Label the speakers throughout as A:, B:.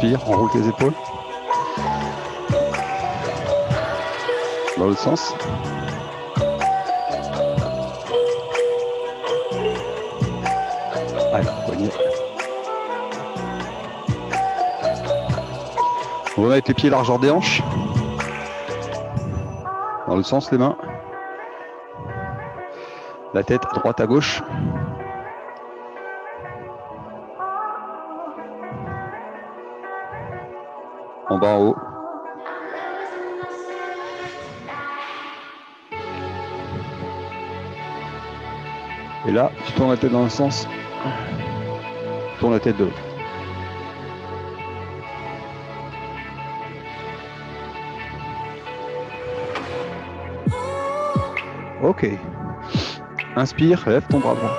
A: Inspire, enroule tes épaules. Dans l'autre sens. Allez, poignet. On va mettre les pieds largeur des hanches. Dans l'autre sens, les mains. La tête à droite à gauche. En bas, en haut. Et là, tu tournes la tête dans un sens. Tu tournes la tête de l'autre. Ok. Inspire, lève ton bras droit.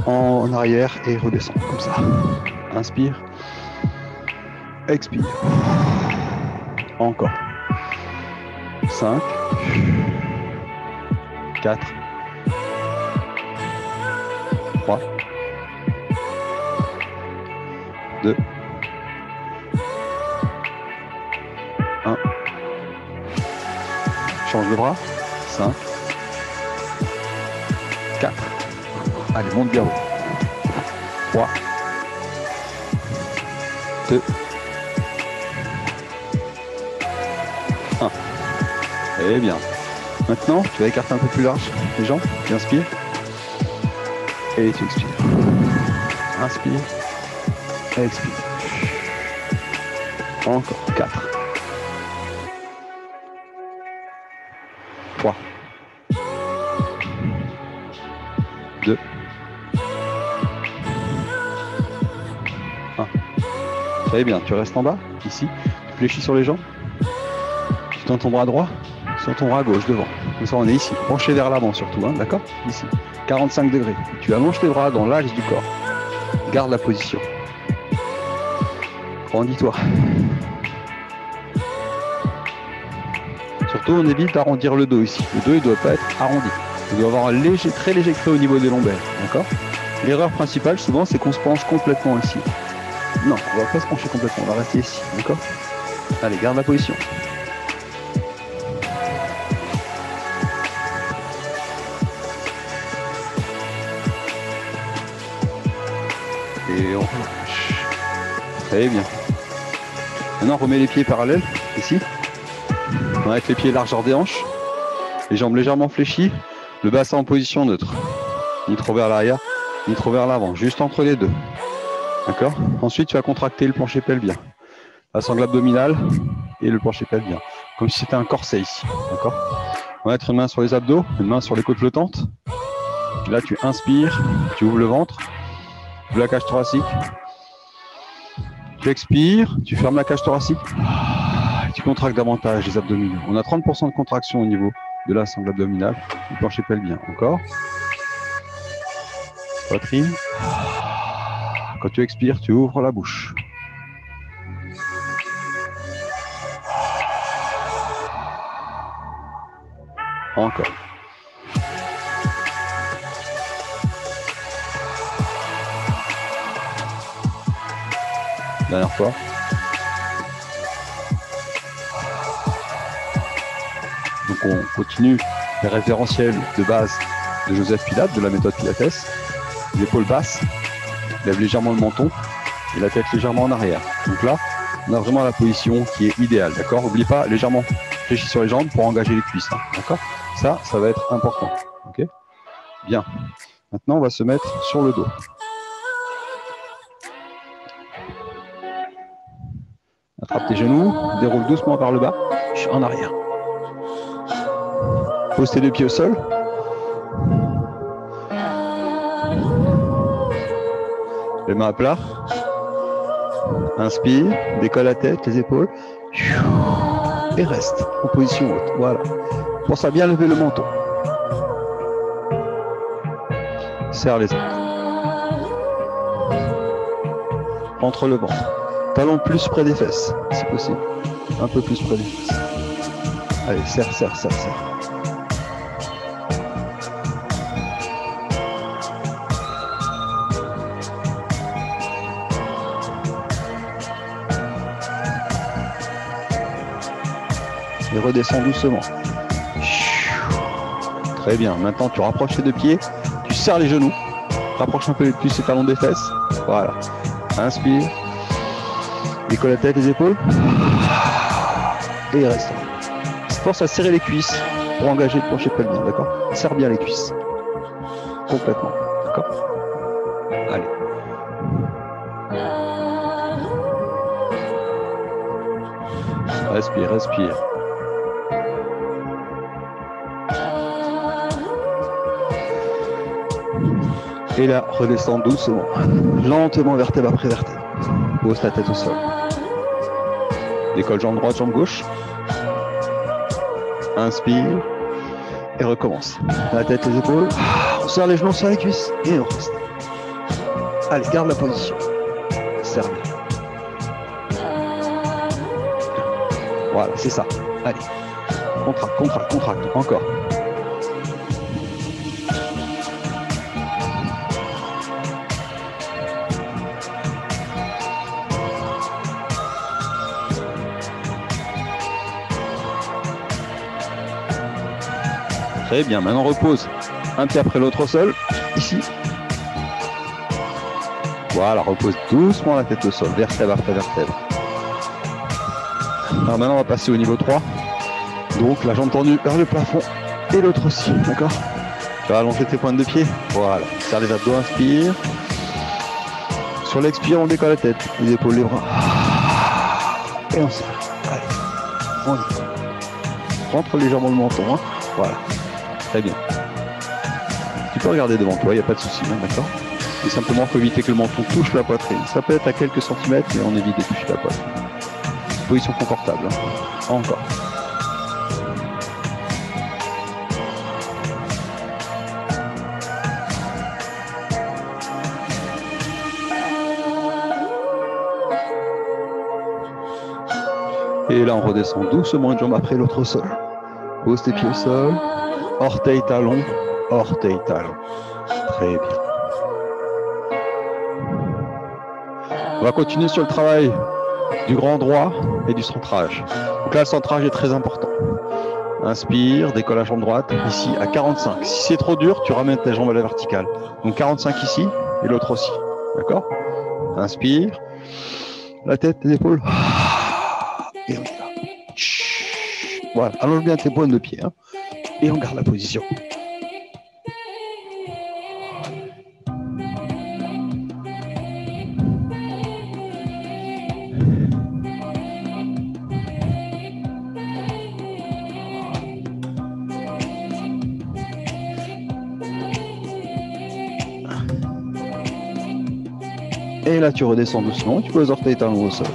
A: En arrière et redescends comme ça. Inspire. Expire. Encore. 5. 4. 3. 2. 1. Change de bras. 5. 4. Allez, monte bien haut. 3. 2. 1. Et bien. Maintenant, tu vas écarter un peu plus large les jambes. Tu inspires. Et tu expires. Inspire. Expire. Encore. 4. 3. 2. 1. Très bien. Tu restes en bas, ici. Tu fléchis sur les jambes. Tu tends ton bras droit sur ton bras gauche devant. Comme ça, on est ici. Penché vers l'avant surtout, hein, d'accord? Ici. 45 degrés. Tu allonges tes bras dans l'axe du corps. Garde la position. Grandis-toi. Surtout, on évite d'arrondir le dos ici. Le dos, il ne doit pas être arrondi. Il doit avoir un léger, très léger creux au niveau des lombaires. D'accord? L'erreur principale, souvent, c'est qu'on se penche complètement ici. Non, on ne va pas se pencher complètement. On va rester ici. D'accord? Allez, garde la position. Et on relâche. Très bien. Maintenant, on remet les pieds parallèles, ici. Avec les pieds largeur des hanches. Les jambes légèrement fléchies. Le bassin en position neutre. Ni trop vers l'arrière, ni trop vers l'avant. Juste entre les deux. D'accord? Ensuite, tu vas contracter le plancher pelvien. La sangle abdominale et le plancher pelvien. Comme si c'était un corset ici. D'accord? On va mettre une main sur les abdos, une main sur les côtes flottantes. Là, tu inspires, tu ouvres le ventre. Tu ouvres la cage thoracique. Tu expires, tu fermes la cage thoracique. Et tu contractes davantage les abdominaux. On a 30% de contraction au niveau de la sangle abdominale, du plancher pelvien. Encore. Poitrine. Quand tu expires, tu ouvres la bouche. Encore. Dernière fois. Donc on continue les référentiels de base de Joseph Pilates, de la méthode Pilates. Les épaules basses, lève légèrement le menton et la tête légèrement en arrière. Donc là, on a vraiment la position qui est idéale, d'accord? N'oublie pas, légèrement fléchir sur les jambes pour engager les cuisses, hein, d'accord? Ça va être important, ok? Bien. Maintenant, on va se mettre sur le dos. Attrape tes genoux, déroule doucement par le bas, en arrière. Pose tes deux pieds au sol. Les mains à plat. Inspire, décolle la tête, les épaules. Et reste en position haute. Voilà. Pense à bien lever le menton. Serre les épaules. Entre le ventre. Talon plus près des fesses, si possible. Un peu plus près des fesses. Allez, serre, serre, serre, serre. et redescends doucement. Très bien. Maintenant, tu rapproches tes deux pieds, tu serres les genoux, rapproche un peu plus les talons des fesses. Voilà. Inspire. Décolle la tête, les épaules. Et reste. Force à serrer les cuisses pour engager le plancher pelvien, d'accord? Serre bien les cuisses. Complètement, d'accord? Allez. Respire, respire. Et là, redescends doucement, lentement vertèbre après vertèbre. Pose ta tête au sol. Décolle jambe droite, jambe gauche. Inspire. Et recommence. La tête, les épaules. On serre les genoux, on serre les cuisses. Et on reste. Allez, garde la position. Serre bien. Voilà, c'est ça. Allez. Contracte, contracte, contracte. Encore. Très bien, maintenant repose un pied après l'autre au sol, ici. Voilà, repose doucement la tête au sol, vertèbre après vertèbre. Alors maintenant on va passer au niveau 3. Donc la jambe tendue vers le plafond et l'autre aussi, d'accord? Tu vas allonger tes pointes de pied. Voilà, serre les abdos, inspire. Sur l'expire, on décolle la tête, les épaules, les bras. Et on serre. Allez, on y va. Rentre légèrement le menton, hein. Voilà. Très bien. Tu peux regarder devant toi, il n'y a pas de souci, hein, d'accord? Et simplement, il faut éviter que le menton touche la poitrine. Ça peut être à quelques centimètres, mais on évite de toucher la poitrine. Position confortable. Hein. Encore. Et là, on redescend doucement une jambe après l'autre au sol. Pose tes pieds au sol. Orteil, talon, orteil, talon. Très bien. On va continuer sur le travail du grand droit et du centrage. Donc là, le centrage est très important. Inspire, décolle la jambe droite, ici à 45. Si c'est trop dur, tu ramènes ta jambe à la verticale. Donc 45 ici et l'autre aussi. D'accord? Inspire. La tête, les épaules. Et on y va. Voilà, allonge bien tes pointes de pied. Hein. Et on garde la position. Et là, tu redescends doucement. Tu poses orteils talons au sol.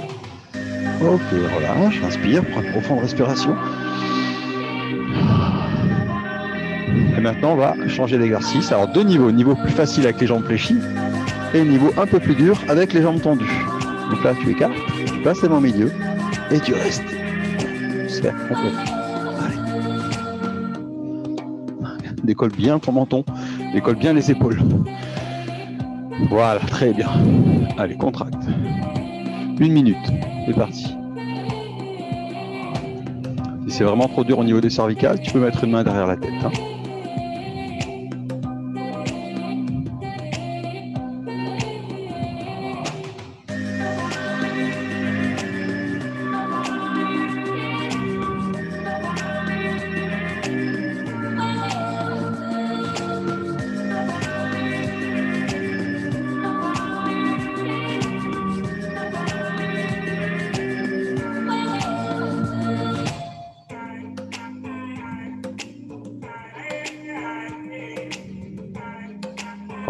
A: Ok, relâche, inspire, prends une profonde respiration. Et maintenant, on va changer d'exercice. Alors, deux niveaux. Niveau plus facile avec les jambes fléchies et niveau un peu plus dur avec les jambes tendues. Donc là, tu écartes, tu passes les mains au milieu et tu restes. Sphère complètement. Allez. Décolle bien ton menton, décolle bien les épaules. Voilà, très bien. Allez, contracte. 1 minute, c'est parti. Si c'est vraiment trop dur au niveau des cervicales, tu peux mettre une main derrière la tête. Hein.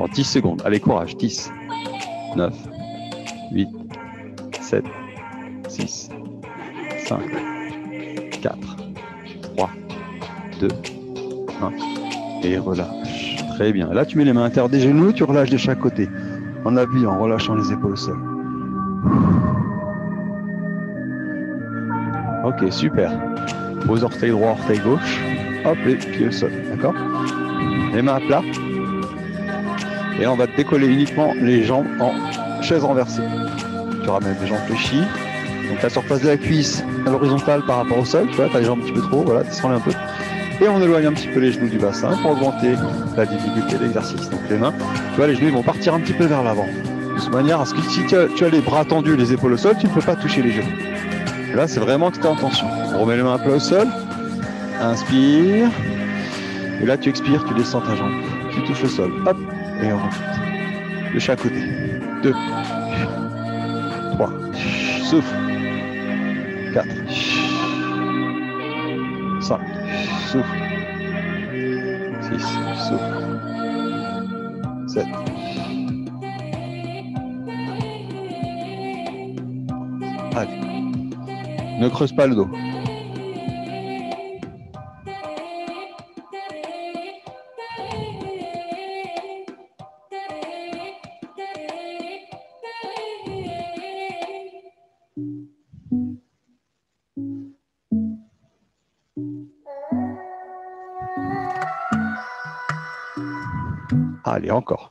A: Encore 10 secondes. Allez, courage. 10, 9, 8, 7, 6, 5, 4, 3, 2, 1. Et relâche. Très bien. Là, tu mets les mains à l'intérieur des genoux, tu relâches de chaque côté. En appuyant, en relâchant les épaules au sol. Ok, super. Pose orteil droit, orteil gauche. Hop, les pieds au sol. D'accord? Les mains à plat. Et on va décoller uniquement les jambes en chaise renversée. Tu ramènes les jambes fléchies. Donc la surface de la cuisse à l'horizontale par rapport au sol, tu vois, tu as les jambes un petit peu trop, voilà, descends un peu. Et on éloigne un petit peu les genoux du bassin pour augmenter la difficulté de l'exercice. Donc les mains, tu vois, les genoux ils vont partir un petit peu vers l'avant. De cette manière à ce que si tu as les bras tendus, les épaules au sol, tu ne peux pas toucher les genoux. Et là, c'est vraiment que tu es en tension. On remet les mains à plat au sol. Inspire. Et là, tu expires, tu descends ta jambe. Tu touches le sol. Hop. Et on remonte. De chaque côté. 2. 3. Souffle. 4. 5. Souffle. 6. Souffle. 7. Allez. Ne creuse pas le dos. Allez, encore.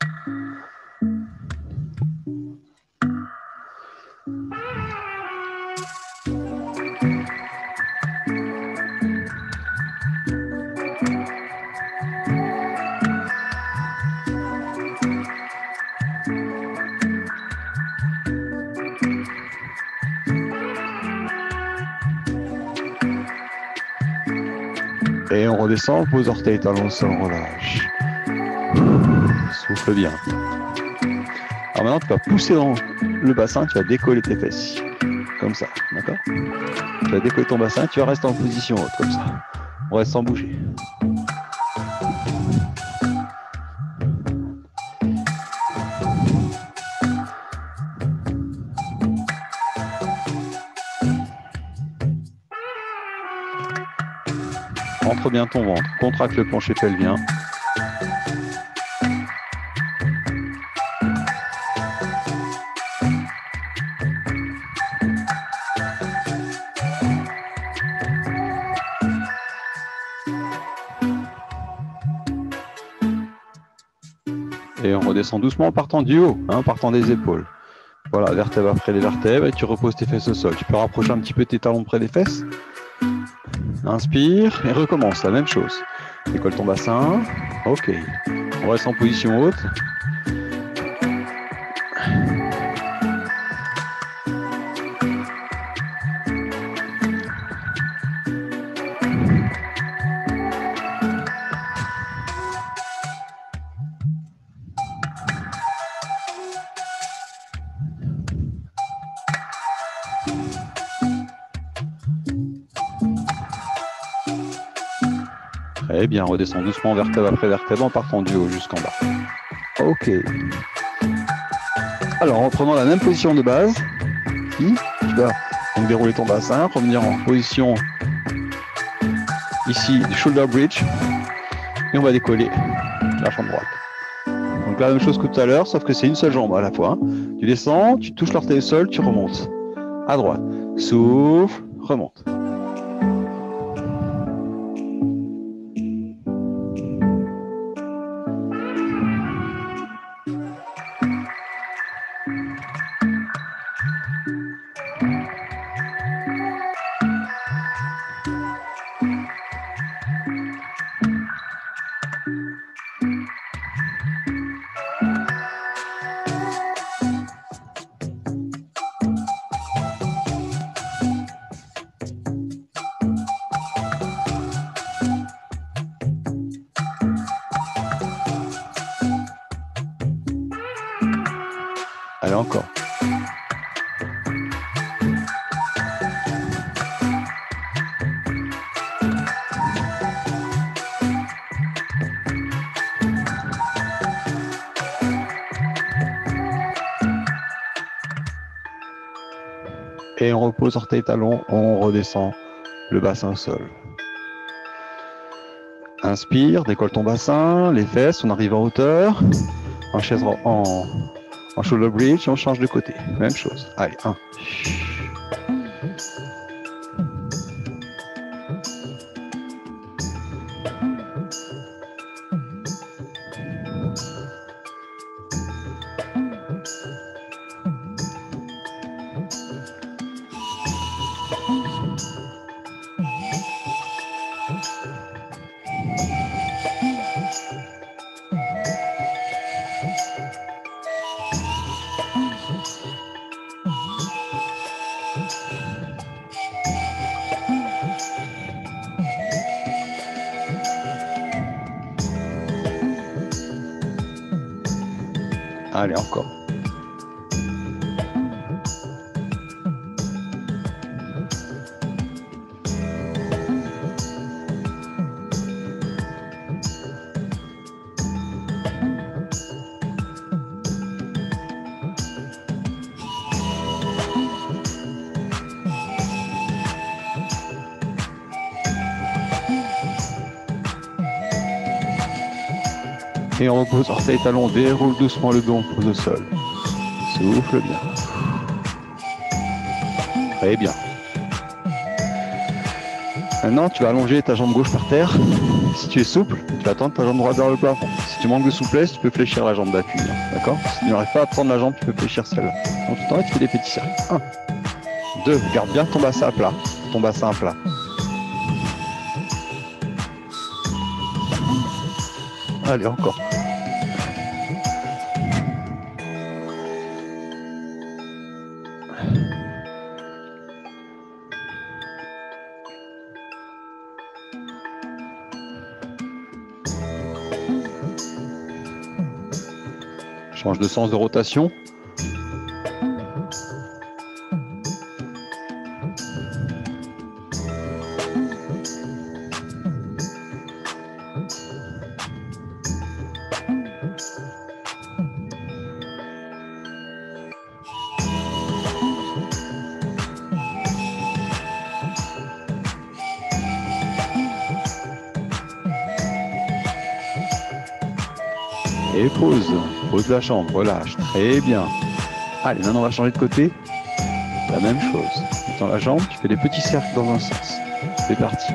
A: Et on redescend, on pose orteils, talons au sol, on relâche. Souffle bien. Alors maintenant, tu vas pousser dans le bassin, tu vas décoller tes fesses. Comme ça, d'accord? Tu vas décoller ton bassin, tu vas rester en position haute, comme ça. On reste sans bouger. Rentre bien ton ventre, contracte le plancher pelvien. Et on redescend doucement en partant du haut, en partant des épaules. Voilà, vertèbre après les vertèbres, et tu reposes tes fesses au sol. Tu peux rapprocher un petit peu tes talons près des fesses. Inspire et recommence, la même chose. Décolle ton bassin. Ok. On reste en position haute. Très bien, redescends doucement vertèbre après vertèbre en partant du haut jusqu'en bas. Ok. Alors, en prenant la même position de base, ici, tu vas donc dérouler ton bassin, revenir en position ici du shoulder bridge, et on va décoller la jambe droite. Donc la même chose que tout à l'heure, sauf que c'est une seule jambe à la fois. Tu descends, tu touches l'orteil au sol, tu remontes. À droite. Souffle, remonte. Allez, encore. Et on repose orteil talon, on redescend le bassin au sol. Inspire, décolle ton bassin, les fesses, on arrive en hauteur, en chaise en shoulder bridge, et on change de côté. Même chose. Allez, 1. Allez, encore. Et on repose orteil talon, déroule doucement le dos, on pose au sol. Souffle bien. Très bien. Maintenant, tu vas allonger ta jambe gauche par terre. Si tu es souple, tu vas tendre ta jambe droite vers le plafond. Si tu manques de souplesse, tu peux fléchir la jambe d'appui. D'accord? Si tu n'arrives pas à prendre la jambe, tu peux fléchir celle-là. Donc, tout en haut, tu fais des petits cercles. 1, 2, garde bien ton bassin à plat. Ton bassin à plat. Allez, encore. Change de sens de rotation. Et pose. Pose la jambe, relâche. Très bien. Allez, maintenant on va changer de côté. La même chose. Tu tends la jambe, tu fais des petits cercles dans un sens. C'est parti.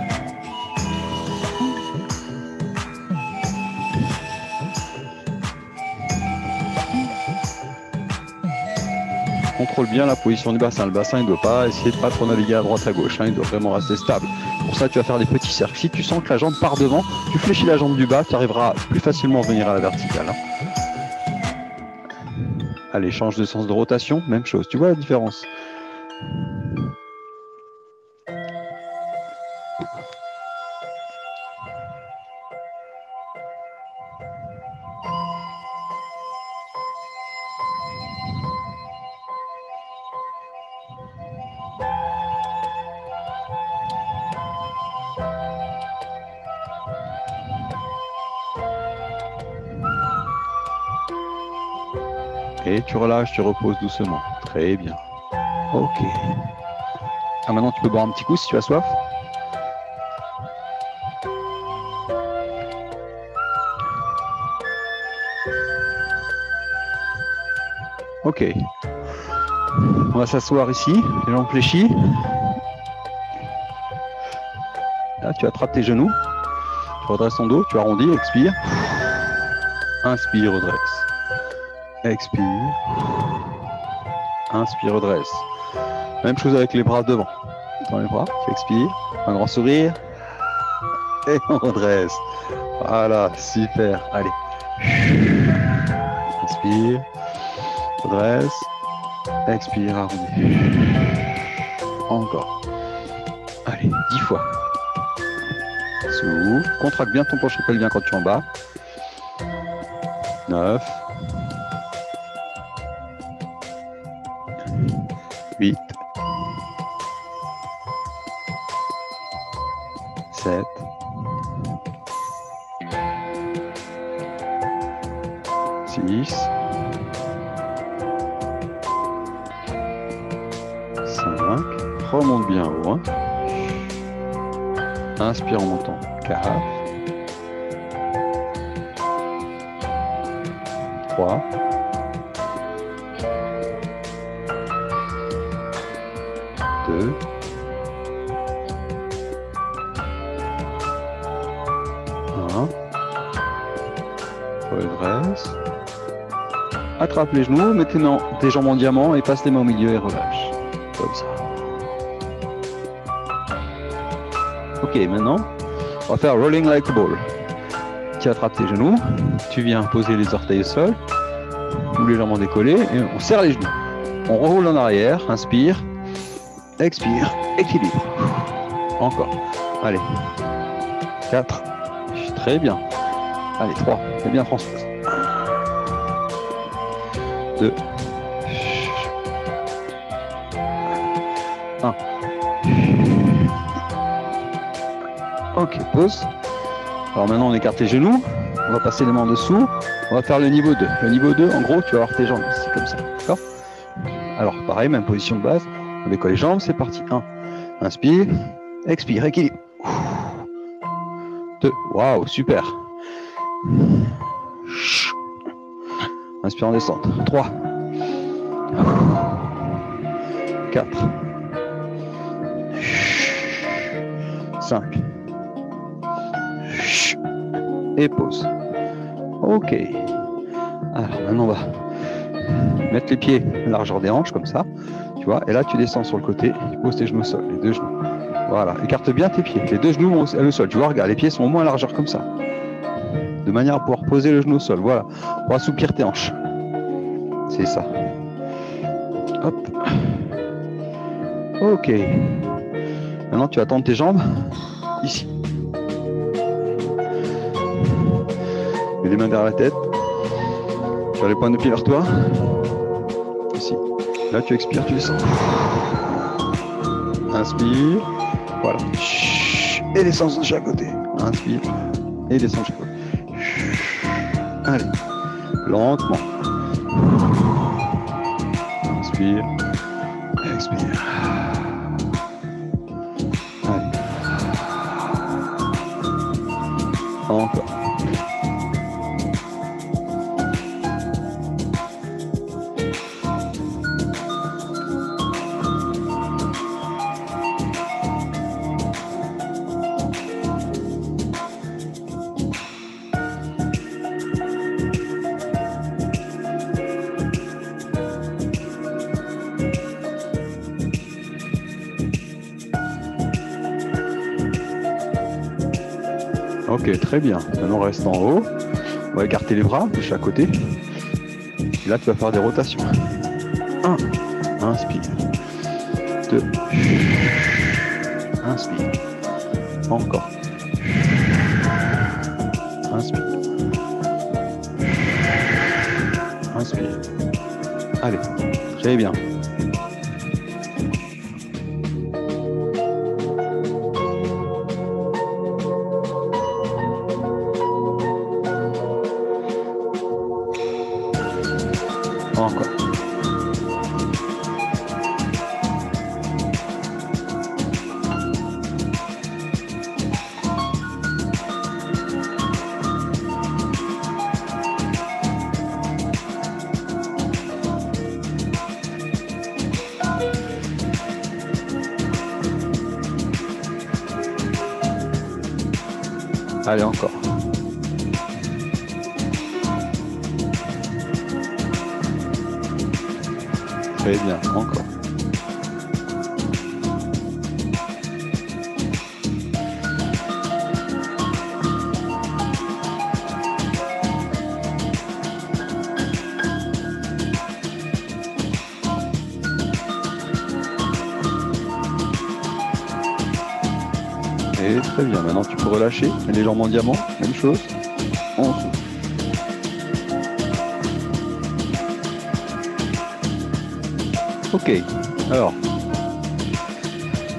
A: Contrôle bien la position du bassin. Le bassin, il ne doit pas essayer de pas trop naviguer à droite à gauche. Il doit vraiment rester stable. Pour ça, tu vas faire des petits cercles. Si tu sens que la jambe part devant, tu fléchis la jambe du bas, tu arriveras plus facilement à venir à la verticale. Allez, change de sens de rotation, même chose. Tu vois la différence? Et tu relâches, tu reposes doucement. Très bien. Ok. Ah, maintenant, tu peux boire un petit coup si tu as soif. Ok. On va s'asseoir ici, les jambes fléchies. Là, tu attrapes tes genoux. Tu redresses ton dos, tu arrondis, expire. Inspire, redresse. Expire. Inspire, redresse. Même chose avec les bras devant. Dans les bras, tu expires. Un grand sourire. Et on redresse. Voilà, super. Allez. Inspire. Redresse. Expire, arrondis. Encore. Allez, 10 fois. Souffle. Contracte bien ton plancher pelvien quand tu es en bas. 9. 8. 7. 6. 5. Remonte bien haut. Hein. Inspire en montant. 4. 3. 2. 1. Redresse. Attrape les genoux, mets tes jambes en diamant et passe les mains au milieu et relâche. Comme ça. Ok, maintenant, on va faire rolling like a ball. Tu attrapes tes genoux, tu viens poser les orteils au sol, ou légèrement décollés, et on serre les genoux. On reroule en arrière, inspire, expire, équilibre. Encore. Allez. 4. Très bien. Allez, 3. C'est bien Françoise. 2. 1. Ok, pause. Alors maintenant on écarte les genoux. On va passer les mains en dessous. On va faire le niveau 2. Le niveau 2, en gros, tu vas avoir tes jambes ici, comme ça. D'accord? Alors, pareil, même position de base. On décolle les jambes, c'est parti. 1. Inspire. Expire, équilibre. 2. Waouh, super. Inspire en descente. 3. 4. 5. Et pause. Ok. Alors maintenant on va mettre les pieds à la largeur des hanches comme ça. Tu vois, et là tu descends sur le côté, tu poses tes genoux au sol, les deux genoux. Voilà, écarte bien tes pieds. Les deux genoux vont au sol. Tu vois, regarde, les pieds sont au moins à largeur comme ça. De manière à pouvoir poser le genou au sol. Voilà. Pour assouplir tes hanches. C'est ça. Hop. Ok. Maintenant tu vas tendre tes jambes ici. Mets les mains derrière la tête. Tu as les pointes de pied vers toi. Ici. Là tu expires, tu descends. Inspire. Voilà. Et descends de chaque côté. Inspire. Et descends de chaque côté. Allez. Lentement. Inspire. Expire. Allez. Encore. Ok, très bien. Maintenant, on reste en haut. On va écarter les bras de chaque côté. Et là, tu vas faire des rotations. 1. Inspire. 2. Inspire. Encore. Inspire. Inspire. Allez, très bien. Encore. Allez, encore. Très bien, encore. Et très bien, maintenant tu peux relâcher. Mets les jambes en diamant, même chose. En dessous. Ok, alors,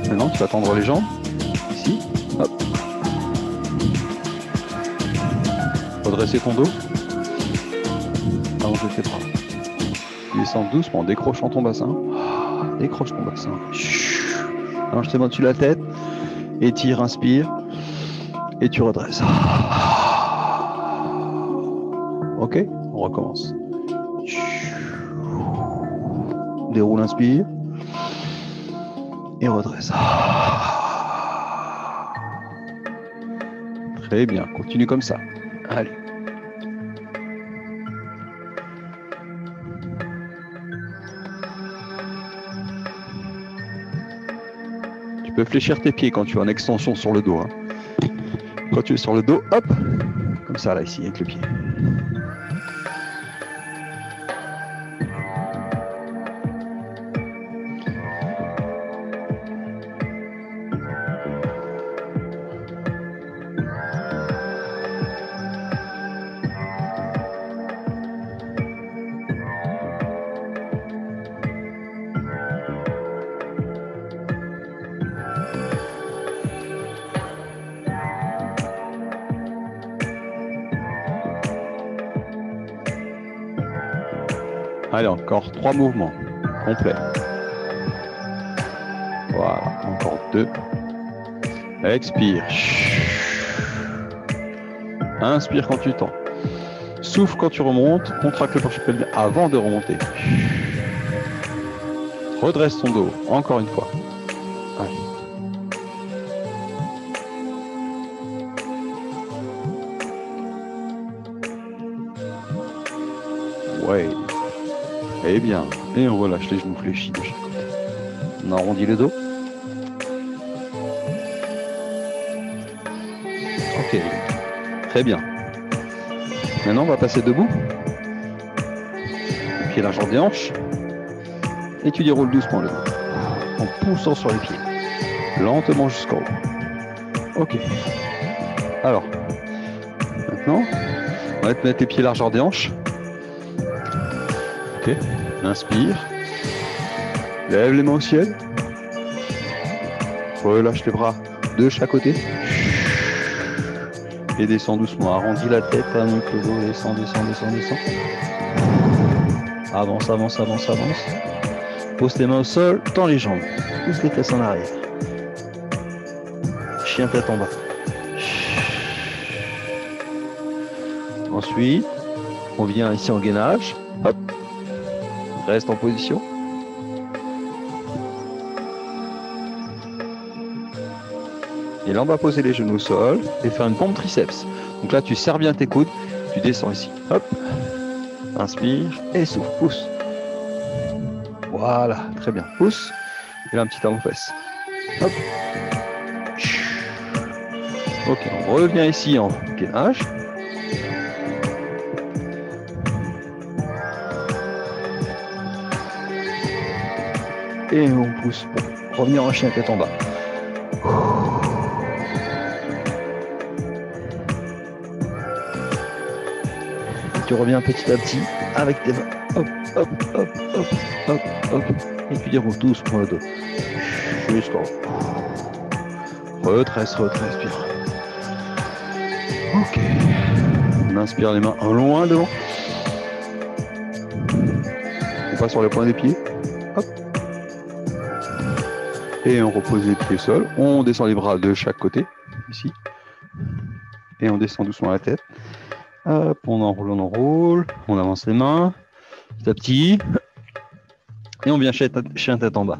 A: maintenant tu vas tendre les jambes, ici, hop. Redresser ton dos, allonger tes bras. Tu descends doucement en décrochant ton bassin, décroche ton bassin. Allonge tes mains dessus la tête, étire, inspire, et tu redresses. Ok, on recommence. Déroule, inspire. Et redresse. Très bien, continue comme ça. Allez. Tu peux fléchir tes pieds quand tu es en extension sur le dos. Hein. Quand tu es sur le dos, hop, comme ça là, ici, avec le pied. Allez, encore 3 mouvements complets. Voilà, encore 2. Expire. Inspire quand tu tends. Souffle quand tu remontes. Contracte le plancher pelvien avant de remonter. Redresse ton dos, encore une fois. Allez. Ouais. Et bien. Et on relâche les genoux fléchis de chaque côté. On arrondit le dos. Ok. Très bien. Maintenant, on va passer debout. Les pieds largeur des hanches. Et tu déroules doucement le dos. En poussant sur les pieds. Lentement jusqu'en haut. Ok. Alors. Maintenant, on va te mettre les pieds largeur des hanches. Ok. Inspire. Lève les mains au ciel. Relâche les bras de chaque côté. Et descends doucement. Arrondis la tête, nuque le dos. Descends, descends, descends, descends. Avance, avance, avance, avance. Pose tes mains au sol. Tends les jambes. Pousse les fesses en arrière. Chien tête en bas. Ensuite, on vient ici en gainage. Hop. Reste en position. Et là, on va poser les genoux au sol et faire une pompe triceps. Donc là, tu serres bien tes coudes. Tu descends ici. Hop. Inspire et souffle. Pousse. Voilà. Très bien. Pousse. Et là, un petit avant-fesse. Hop. Ok. On revient ici en gainage. Et on pousse pour revenir en chien tête en bas. Et tu reviens petit à petit avec tes mains. Hop, hop, hop, hop, hop, hop. Et tu déroules doucement le dos. Jusqu'en haut. Retresse, retresse, respire. Ok. On inspire les mains loin devant. On passe sur les points des pieds. Hop. Et on repose les pieds au sol. On descend les bras de chaque côté, ici. Et on descend doucement la tête. Hop, on enroule. On avance les mains, petit à petit. Et on vient chien tête en bas.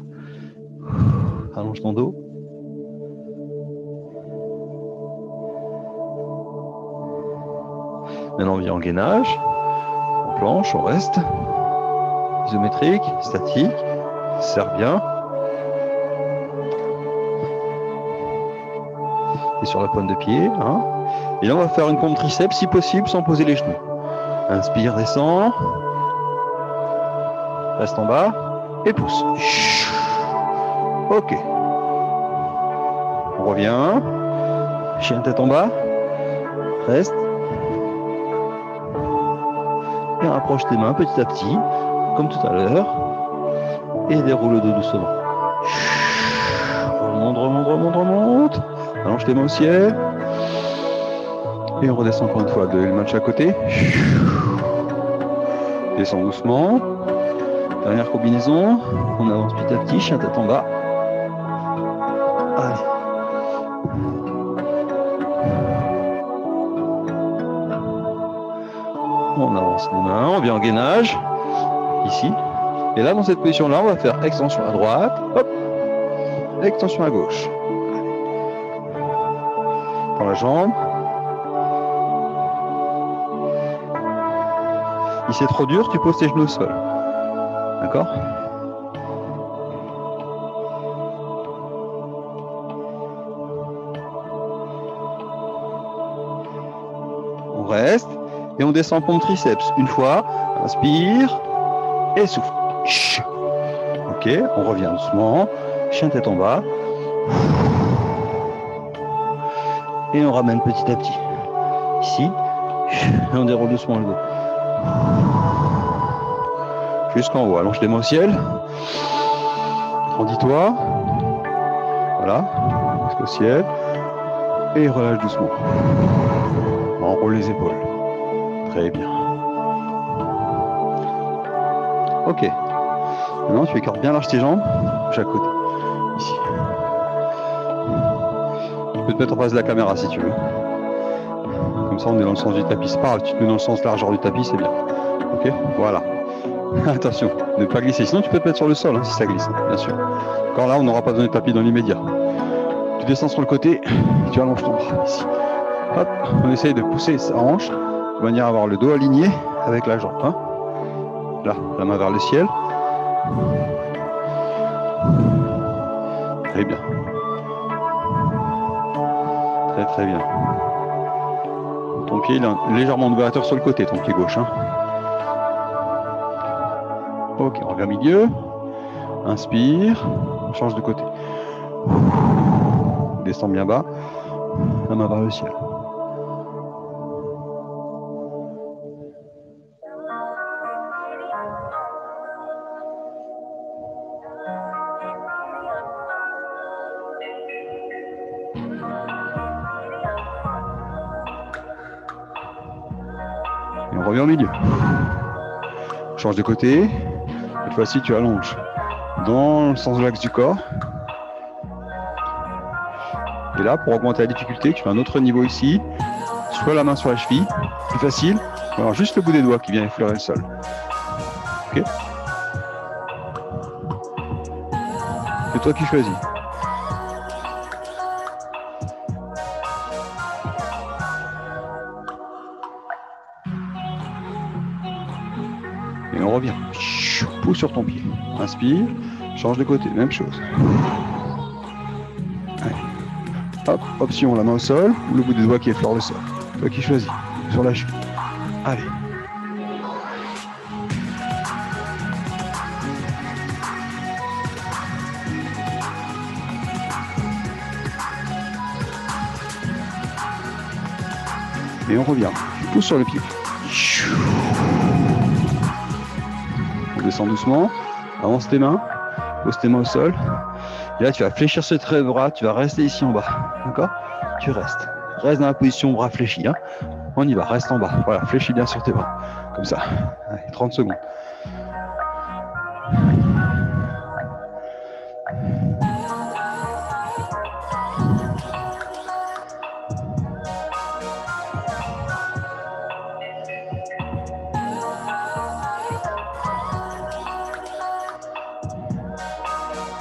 A: Allonge ton dos. Maintenant, on vient en gainage. En planche, on reste. Isométrique, statique. Serre bien. Et sur la pointe de pied. Hein. Et là, on va faire une pompe triceps, si possible, sans poser les genoux. Inspire, descend. Reste en bas. Et pousse. Ok. On revient. Chien tête en bas. Reste. Et rapproche tes mains petit à petit, comme tout à l'heure. Et déroule le dos doucement. Remonte, remonte, remonte, remonte. Allonge tes mains au ciel. Et on redescend encore une fois, les mains de chaque côté. Descends doucement. Dernière combinaison. On avance petit à petit, chien tête en bas. Allez. On avance les mains, on vient en gainage. Ici. Et là, dans cette position-là, on va faire extension à droite. Hop. Extension à gauche. Prends la jambe. Si c'est trop dur, tu poses tes genoux au sol. D'accord ? On reste et on descend en pompe triceps. Une fois, inspire et souffle. Ok, on revient doucement. Chien tête en bas. Et on ramène petit à petit. Ici. Et on déroule doucement le dos. Jusqu'en haut. Allonge les mains au ciel. Grandis-toi. Voilà. Jusqu'au ciel. Et relâche doucement. Enroule les épaules. Très bien. Ok. Maintenant, tu écartes bien large tes jambes. Bouge à côté. Ici. Tu peux te mettre en face de la caméra si tu veux. Comme ça, on est dans le sens du tapis. C'est pas grave, tu te mets dans le sens largeur du tapis, c'est bien. Ok, voilà. Attention, ne pas glisser. Sinon, tu peux te mettre sur le sol hein, si ça glisse, bien sûr. Quand là, on n'aura pas besoin de tapis dans l'immédiat. Tu descends sur le côté, tu allonges ton bras ici. Hop, on essaye de pousser sa hanche de manière à avoir le dos aligné avec la jambe. Hein. Là, la main vers le ciel. Très bien. Très très bien. Ton pied il est légèrement novateur sur le côté, ton pied gauche. Hein. Ok, on revient au milieu. Inspire. Change de côté. Descends bien bas. La main vers le ciel. Et on revient au milieu. Change de côté. Cette fois-ci, tu allonges dans le sens de l'axe du corps. Et là, pour augmenter la difficulté, tu fais un autre niveau ici. Soit la main sur la cheville, plus facile. Alors juste le bout des doigts qui vient effleurer le sol. Ok. C'est toi qui choisis. Et on revient. Pousse sur ton pied. Inspire. Change de côté. Même chose. Allez. Hop. Option, la main au sol ou le bout des doigts qui effleure le sol. Toi qui choisis. Sur la cheville. Allez. Et on revient. Tu pousses sur le pied. On descend doucement. Avance tes mains. Pose tes mains au sol. Et là, tu vas fléchir ce trait de bras. Tu vas rester ici en bas. D'accord? Tu restes. Reste dans la position bras fléchis. Hein. On y va. Reste en bas. Voilà. Fléchis bien sur tes bras. Comme ça. Allez, 30 secondes.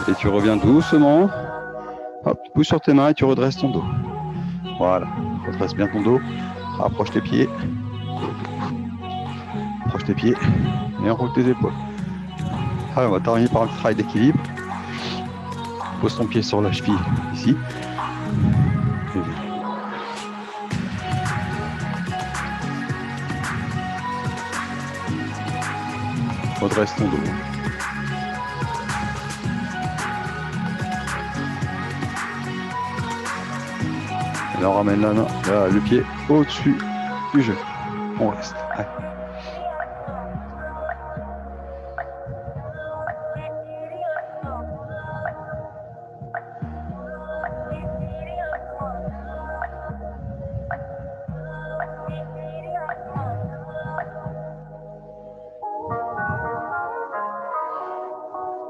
A: Et tu reviens doucement. Hop, tu pousses sur tes mains et tu redresses ton dos. Voilà. Redresse bien ton dos. Rapproche tes pieds. Rapproche tes pieds. Et enroule tes épaules. Allez, on va terminer par un travail d'équilibre. Pose ton pied sur la cheville ici. Et viens. Redresse ton dos. Et là, on ramène la main, là, le pied au-dessus du genou. On reste. Allez.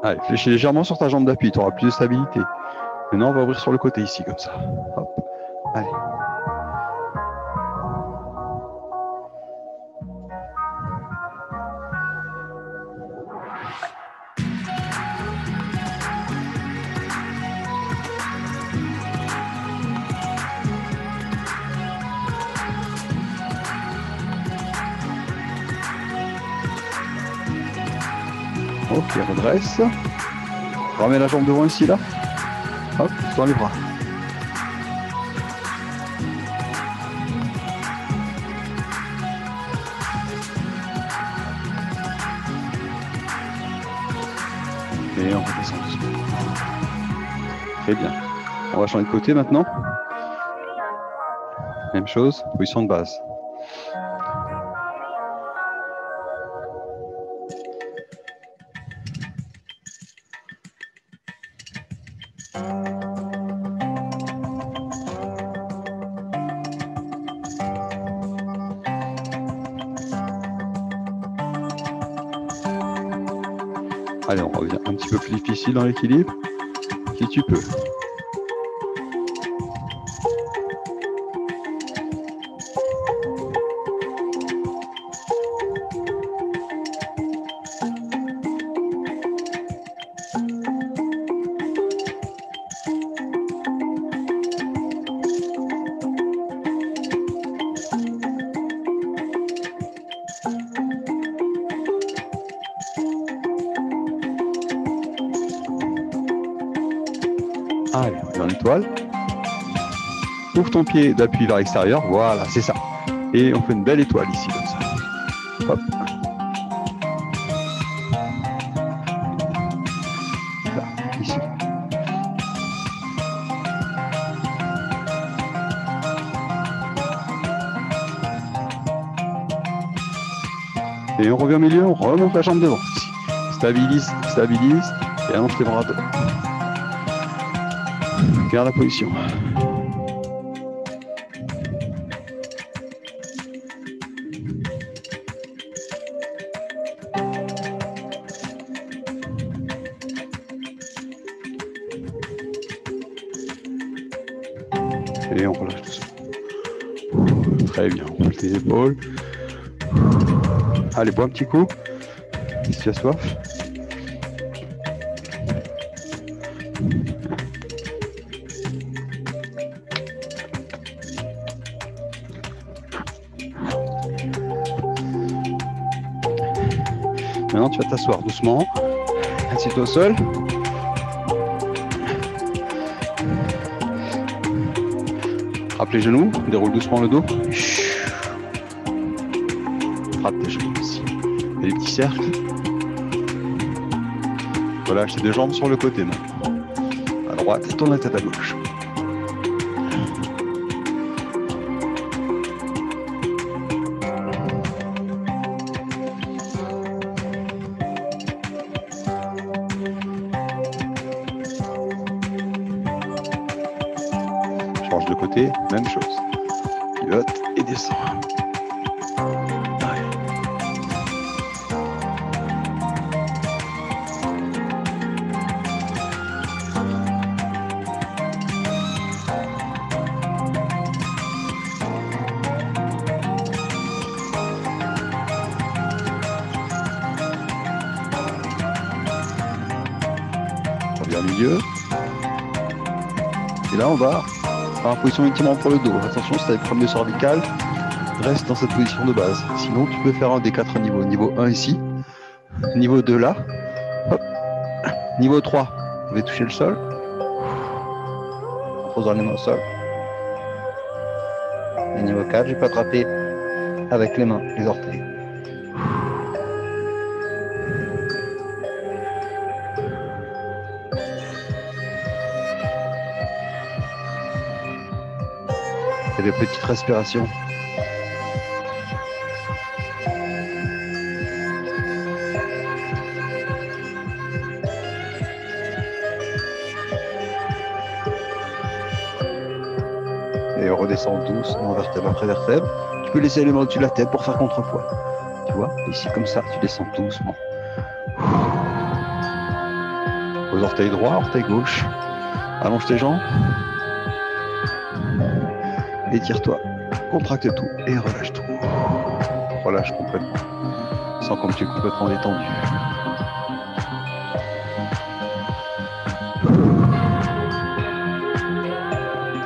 A: Allez, fléchis légèrement sur ta jambe d'appui, tu auras plus de stabilité. Maintenant, on va ouvrir sur le côté ici, comme ça. Hop. Allez. Ok, redresse. Remets la jambe devant ici, là. Hop, dans les bras. Et on redescend doucement. Très bien. On va changer de côté maintenant. Même chose, position de base. Allez, on revient un petit peu plus difficile dans l'équilibre, si tu peux. Allez, on est en étoile. Ouvre ton pied d'appui vers l'extérieur. Voilà, c'est ça. Et on fait une belle étoile ici, comme ça. Hop. Là, ici. Et on revient au milieu, on remonte la jambe devant. Stabilise, stabilise. Et allonge tes bras devant. Garde la position. Et on relâche doucement. Très bien, on relève tes épaules. Allez, bois un petit coup, si tu as soif. Maintenant, tu vas t'asseoir doucement. Assieds-toi au sol. Frappe les genoux, déroule doucement le dos. Frappe tes genoux ici. Et les petits cercles. Relâche tes deux jambes sur le côté maintenant. À droite, tourne la tête à gauche. Change de côté, même chose. Pivote et descend. Reviens au milieu. Et là, on va en position uniquement pour le dos. Attention, si tu as des problèmes de cervical, reste dans cette position de base. Sinon, tu peux faire un des 4 niveaux. Niveau 1 ici, niveau 2 là, hop. Niveau 3, vous allez toucher le sol, en posant les mains au sol. Et niveau 4, je vais pas attraper avec les mains, les orteils. Et des petites respirations. Et on redescend doucement vertèbre après vertèbre. Tu peux laisser les mains au-dessus de la tête pour faire contrepoids. Tu vois, ici comme ça, tu descends doucement. Aux orteils droits, orteil gauche. Allonge tes jambes. Étire-toi, contracte tout et relâche tout. Relâche complètement. Sens comme tu es complètement détendu.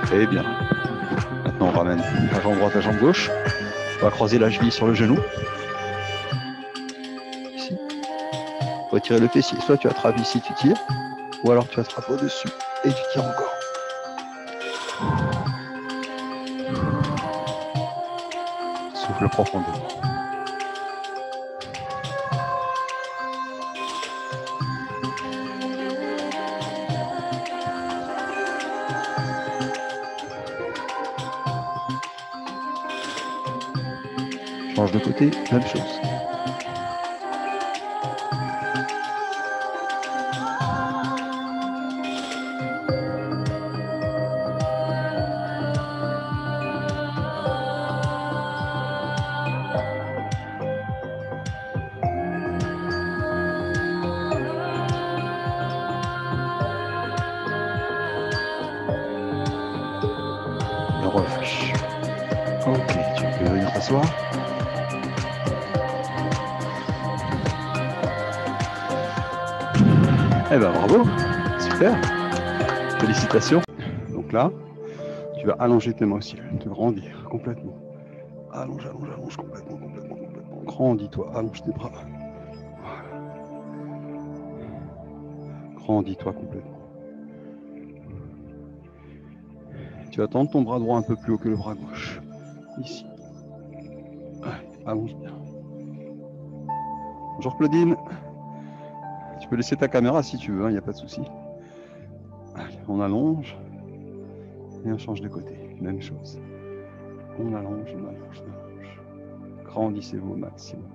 A: Très bien. Maintenant, on ramène la jambe droite, la jambe gauche. On va croiser la cheville sur le genou. Ici. Retirer le fessier. Soit tu attrapes ici, tu tires. Ou alors tu attrapes au-dessus et tu tires encore. Souffle profondément. Change de côté, même chose. Ok, tu peux venir t'asseoir. Eh ben bravo, super, félicitations. Donc là, tu vas allonger tes mains au ciel, te grandir complètement. Allonge, allonge, allonge complètement, complètement, complètement. Grandis-toi, allonge tes bras. Voilà. Grandis-toi complètement. Tu vas tendre ton bras droit un peu plus haut que le bras gauche. Ici. Allez, allonge bien. Bonjour Claudine. Tu peux laisser ta caméra si tu veux, il n'y a pas de souci. Allez, on allonge et on change de côté. Même chose. On allonge, on allonge, on allonge. Grandissez-vous au maximum.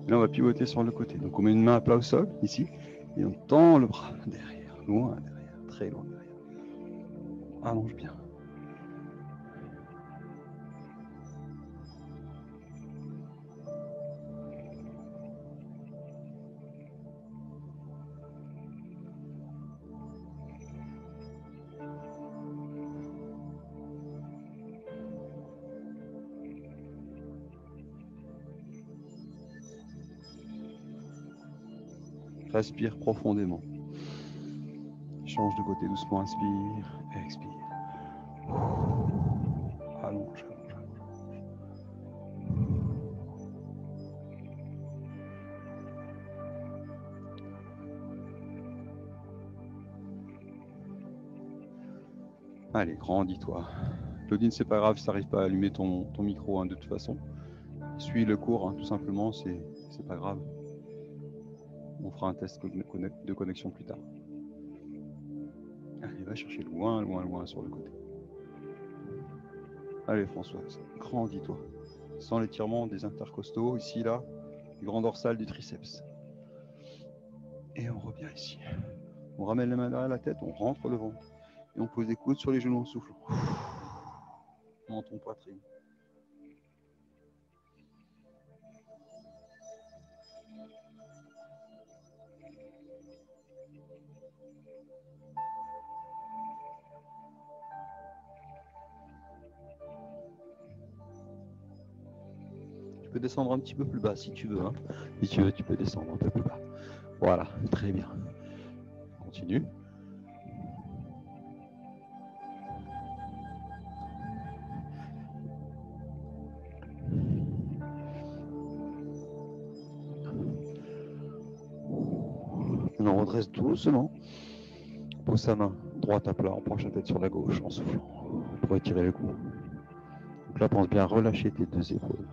A: Et là, on va pivoter sur le côté. Donc, on met une main à plat au sol, ici, et on tend le bras derrière, loin derrière, très loin derrière. Allonge bien. Respire profondément. Change de côté doucement, inspire, expire. Allonge, allonge, allonge. Allez, grandis-toi. Claudine, c'est pas grave si tu n'arrives pas à allumer ton micro de toute façon. Suis le cours, tout simplement, c'est pas grave. On fera un test de connexion plus tard. Allez, va chercher loin, loin, loin sur le côté. Allez, Françoise, grandis-toi. Sans l'étirement des intercostaux, ici, là, du grand dorsal du triceps. Et on revient ici. On ramène les mains derrière la tête, on rentre le ventre. Et on pose les coudes sur les genoux en soufflant. Menton, poitrine. Tu peux descendre un petit peu plus bas si tu veux. Si tu veux, tu peux descendre un peu plus bas. Voilà, très bien. Continue. On redresse doucement. On pose sa main droite à plat, on penche la tête sur la gauche en soufflant pour étirer le cou. Donc là, pense bien à relâcher tes deux épaules.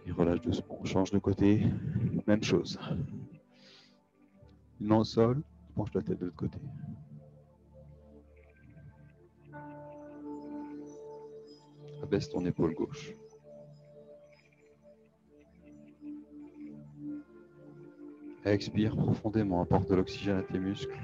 A: Et relâche doucement, on change de côté, même chose. Une main au sol, penche la tête de l'autre côté. Abaisse ton épaule gauche. Expire profondément, apporte de l'oxygène à tes muscles.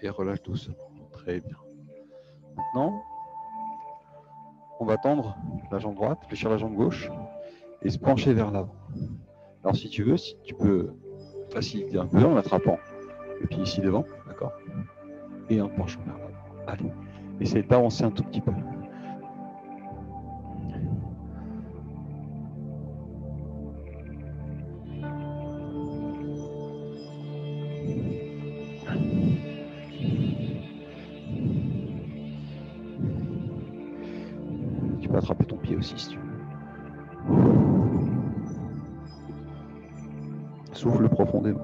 A: Et relâche doucement. Très bien. Maintenant, on va tendre la jambe droite, fléchir la jambe gauche et se pencher vers l'avant. Alors si tu veux, si tu peux faciliter un peu en attrapant le pied ici devant, d'accord? Et en penchant vers l'avant. Allez, essaye d'avancer un tout petit peu. aussi si tu veux. Souffle profondément.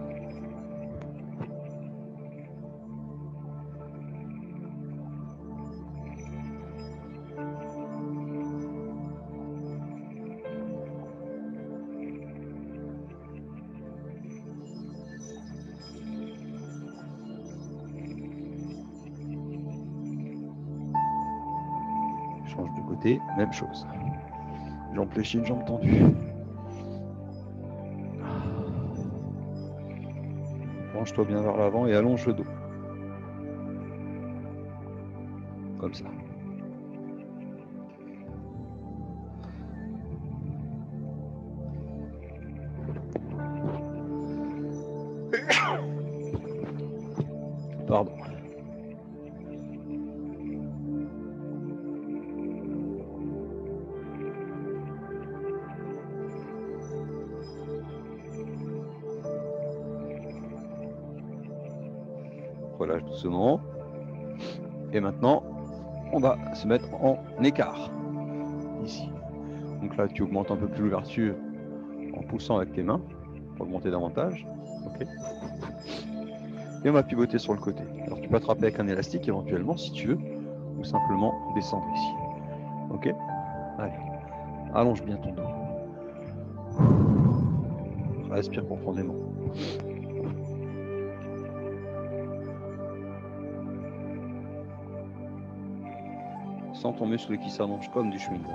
A: Change de côté, même chose. Jambe fléchie, une jambe tendue. Penche-toi bien vers l'avant et allonge le dos. Comme ça. Pardon. Relâche doucement. Et maintenant, on va se mettre en écart. Ici. Donc là, tu augmentes un peu plus l'ouverture en poussant avec tes mains pour augmenter davantage. Ok. Et on va pivoter sur le côté. Alors tu peux attraper avec un élastique éventuellement si tu veux, ou simplement descendre ici. Ok. Allez. Allonge bien ton dos. Respire profondément. Sens ton muscle qui s'allonge comme du chewing-gum.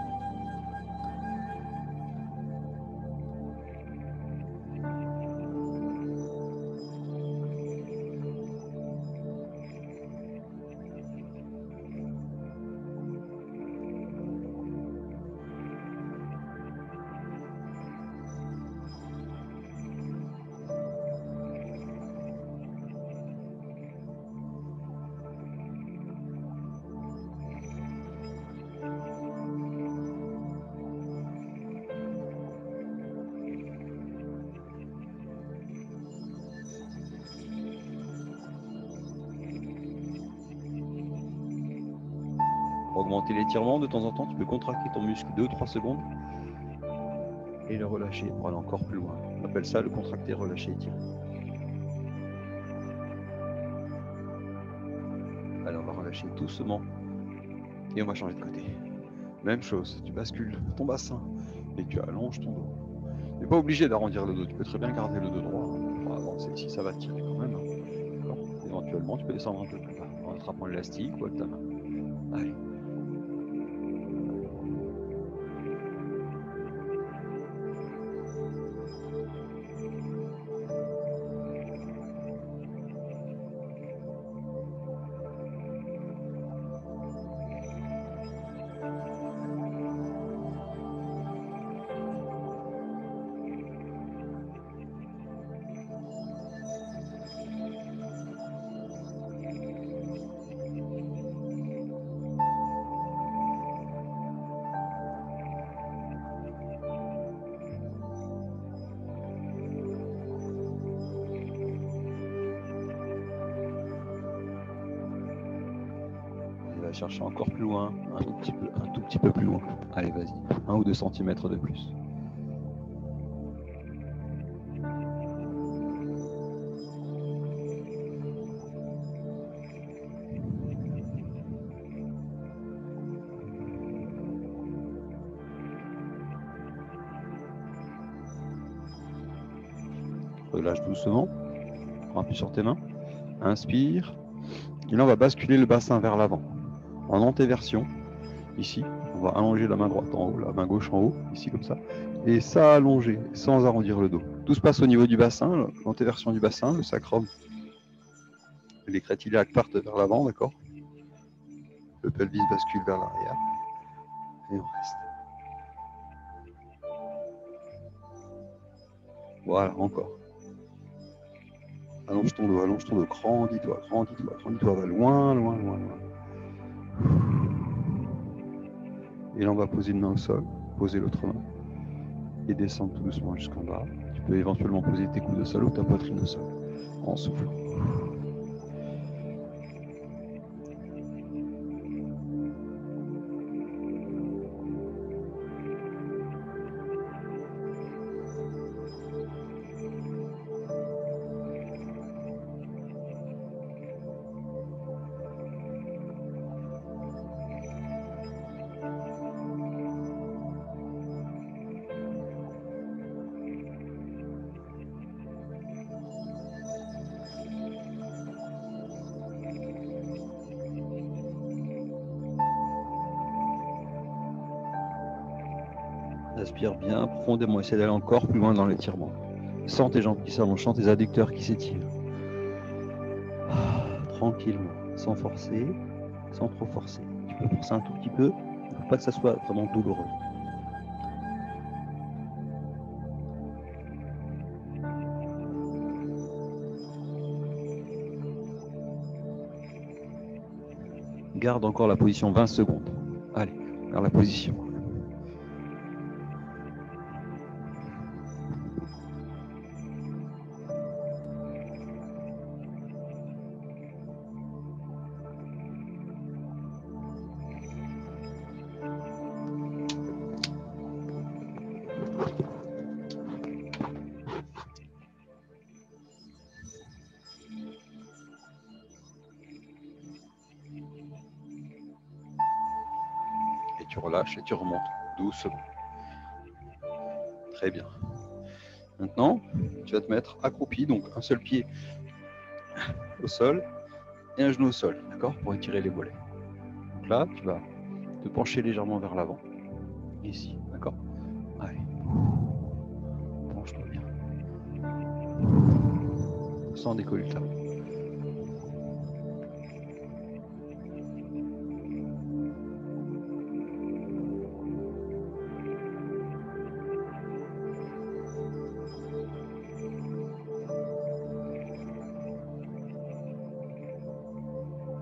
A: Pour augmenter l'étirement, de temps en temps, tu peux contracter ton muscle 2-3 secondes et le relâcher pour aller encore plus loin. On appelle ça le contracter, relâcher, étirer. Allez, on va relâcher doucement et on va changer de côté. Même chose, tu bascules ton bassin et tu allonges ton dos. Tu n'es pas obligé d'arrondir le dos, tu peux très bien garder le dos droit pour avancer ici, ça va tirer quand même. Éventuellement, tu peux descendre un peu plus bas en attrapant l'élastique ou avec ta main. Allez. Va chercher encore plus loin, un tout petit peu plus loin. Allez, vas-y, 1 ou 2 centimètres de plus. Relâche doucement, prends appui sur tes mains, inspire, et là on va basculer le bassin vers l'avant. En antéversion, ici, on va allonger la main droite en haut, la main gauche en haut, ici comme ça, et ça allonger, sans arrondir le dos. Tout se passe au niveau du bassin, l'antéversion du bassin, le sacrum, les crétiliaques partent vers l'avant, d'accord? Le pelvis bascule vers l'arrière, et on reste. Voilà, encore. Allonge ton dos, grandis-toi, va loin, loin, loin, loin. Et là, on va poser une main au sol, poser l'autre main, et descendre tout doucement jusqu'en bas. Tu peux éventuellement poser tes coudes au sol ou ta poitrine au sol, en soufflant. Respire bien profondément. Essaie d'aller encore plus loin dans l'étirement. Sens tes jambes qui s'allongent, sens tes adducteurs qui s'étirent. Tranquillement, sans forcer, sans trop forcer. Tu peux forcer un tout petit peu, il ne faut pas que ça soit vraiment douloureux. Garde encore la position 20 secondes. Allez, garde la position. Tu relâches et tu remontes doucement. Très bien. Maintenant, tu vas te mettre accroupi, donc un seul pied au sol et un genou au sol, d'accord, pour étirer les mollets. Donc là, tu vas te pencher légèrement vers l'avant, ici, d'accord. Allez, penche-toi bien. Sans décolleter là.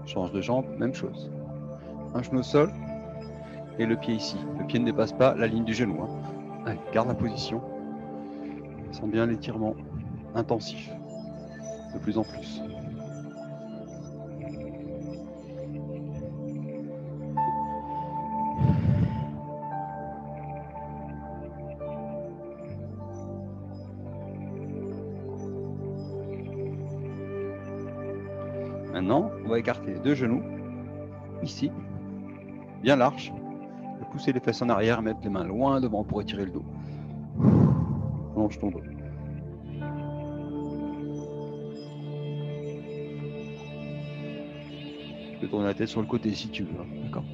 A: Change de jambe, même chose. Un genou au sol et le pied ici. Le pied ne dépasse pas la ligne du genou. Hein. Allez, garde la position. Sens bien l'étirement intensif. De plus en plus. Maintenant, on va écarter les deux genoux, ici, bien large, et pousser les fesses en arrière, mettre les mains loin devant pour étirer le dos. Allonge ton dos. Tu peux tourner la tête sur le côté si tu veux, hein, d'accord ?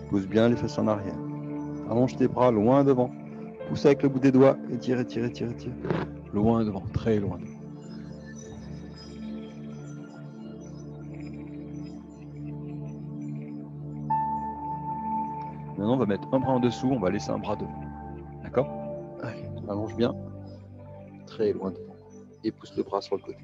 A: Pousse bien les fesses en arrière. Allonge tes bras loin devant. Pousse avec le bout des doigts. Étire, étire, étire, étire. Loin devant, très loin devant. Maintenant, on va mettre un bras en dessous. On va laisser un bras devant. D'accord ? Allez, allonge bien. Très loin devant. Et pousse le bras sur le côté.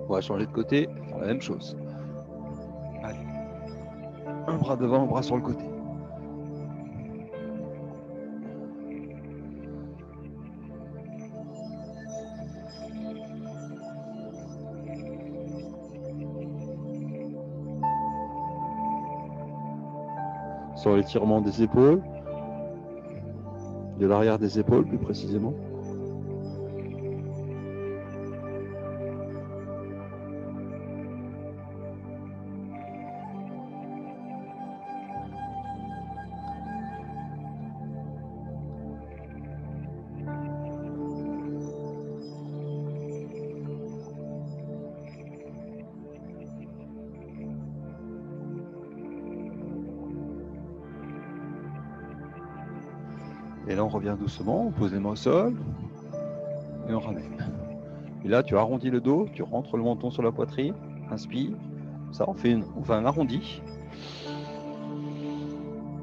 A: On va changer de côté, faire la même chose. Allez. Un bras devant, un bras sur le côté. Sur l'étirement des épaules, de l'arrière des épaules plus précisément. Et là, on revient doucement, on pose les mains au sol et on ramène. Et là, tu arrondis le dos, tu rentres le menton sur la poitrine, inspire. Ça, on fait un arrondi.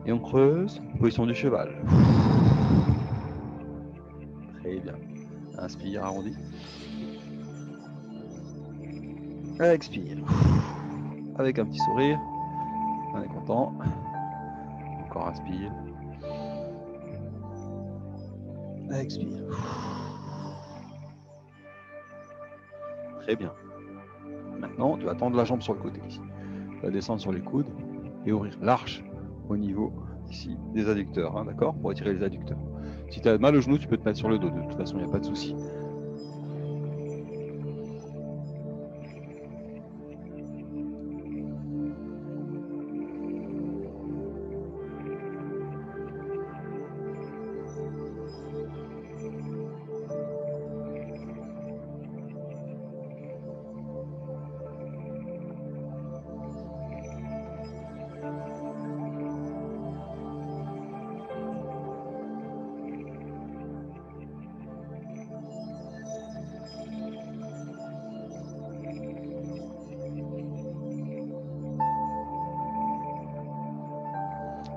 A: Et on creuse, position du cheval. Très bien. Inspire, arrondi. Expire. Avec un petit sourire. On est content. Encore inspire. Expire. Très bien. Maintenant, tu vas tendre la jambe sur le côté ici. Tu vas descendre sur les coudes et ouvrir l'arche au niveau ici des adducteurs, hein, d'accord? Pour étirer les adducteurs. Si tu as mal au genou, tu peux te mettre sur le dos. De toute façon, il n'y a pas de souci.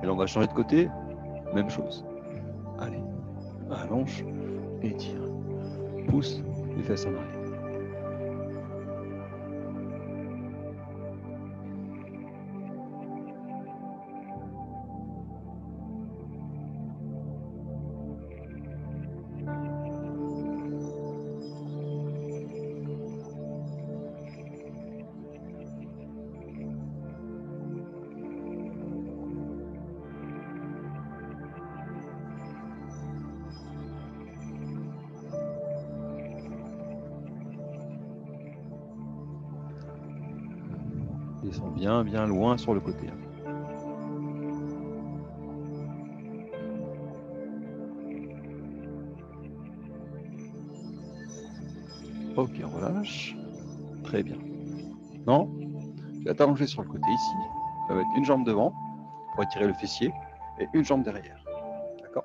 A: Et là, on va changer de côté. Même chose. Allez, allonge, étire. Pousse les fesses en arrière. Descends bien, bien loin sur le côté. Ok, on relâche. Très bien. Non, tu vas t'allonger sur le côté ici. Ça va être une jambe devant pour étirer le fessier et une jambe derrière. D'accord?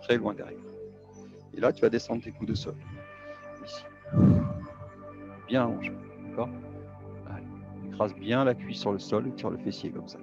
A: Très loin derrière. Et là, tu vas descendre tes coudes de sol. Ici. Bien allongé. D'accord? Allez. Écrase bien la cuisse sur le sol et tire le fessier comme ça.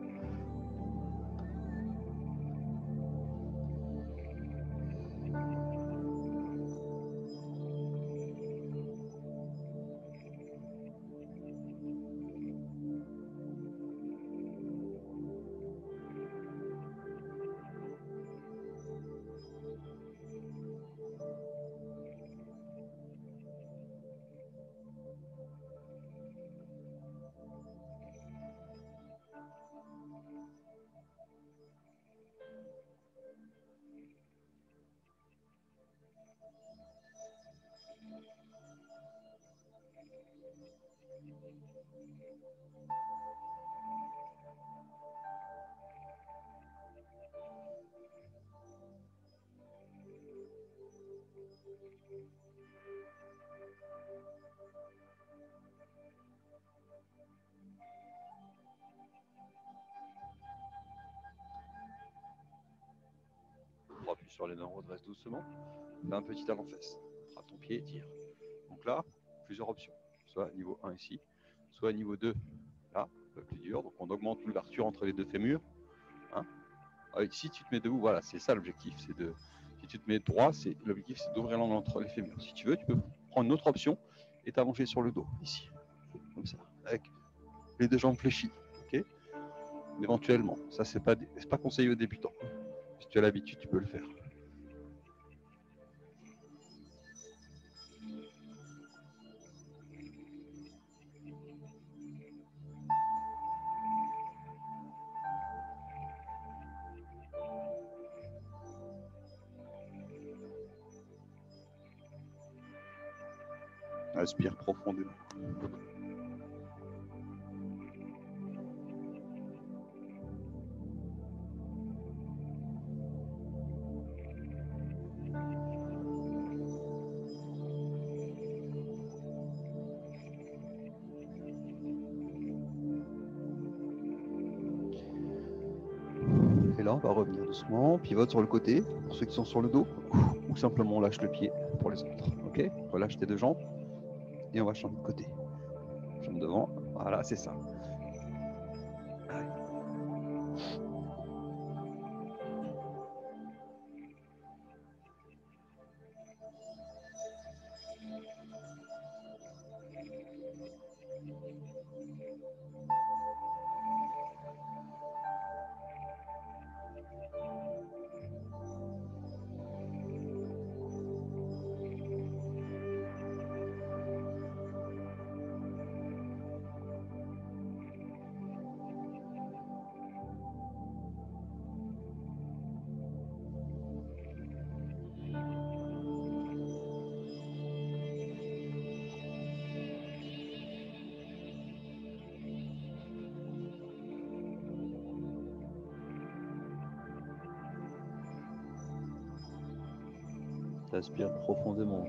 A: On appuie sur les mains, on redresse doucement. Fais un petit avant-fesse. Frappe ton pied et tire. Donc là, plusieurs options. Soit niveau 1 ici, soit niveau 2 là, un peu plus dur. Donc on augmente l'ouverture entre les deux fémurs. Hein. Si tu te mets debout, voilà, c'est ça l'objectif. Si tu te mets droit, l'objectif c'est d'ouvrir l'angle entre les fémurs. Si tu veux, tu peux prendre une autre option et t'allonger sur le dos, ici. Comme ça, avec les deux jambes fléchies. Okay, éventuellement. Ça, c'est pas conseillé aux débutants. Si tu as l'habitude, tu peux le faire. Inspire profondément. Et là, on va revenir doucement, pivote sur le côté, pour ceux qui sont sur le dos, ou simplement on lâche le pied pour les autres. Ok, relâche tes deux jambes, et on va changer de côté. Jambe devant, voilà, c'est ça. Allez. Tu aspires profondément.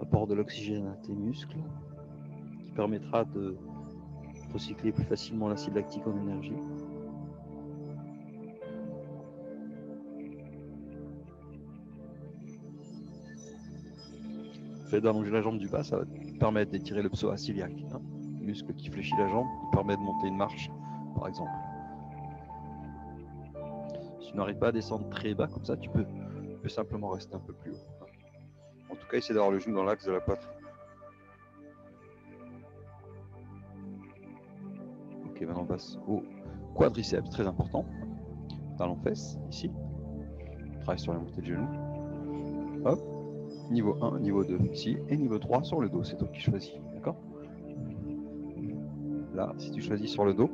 A: Apport de l'oxygène à tes muscles qui permettra de recycler plus facilement l'acide lactique en énergie. Le fait d'allonger la jambe du bas, ça va te permettre d'étirer le psoas iliaque, hein, le muscle qui fléchit la jambe, qui permet de monter une marche, par exemple. Si tu n'arrives pas à descendre très bas comme ça, tu peux simplement rester un peu plus haut. En tout cas, essaie d'avoir le genou dans l'axe de la poitrine. Ok, maintenant on passe au quadriceps, très important. Talon-fesse, ici. On travaille sur la montée de genou. Hop. Niveau 1, niveau 2 ici, et niveau 3 sur le dos, c'est toi qui choisis, d'accord? Là, si tu choisis sur le dos,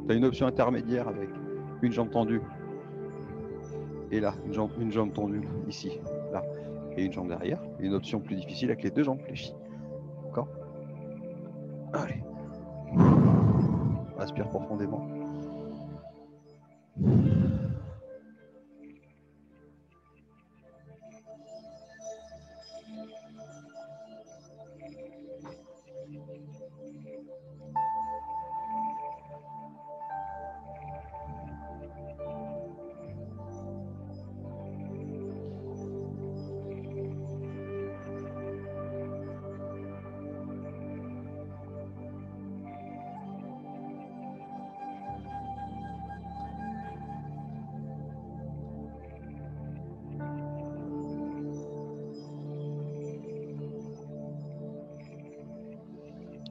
A: tu as une option intermédiaire avec une jambe tendue, et là, une jambe tendue ici, là, et une jambe derrière, et une option plus difficile avec les deux jambes fléchies, d'accord? Allez, inspire profondément.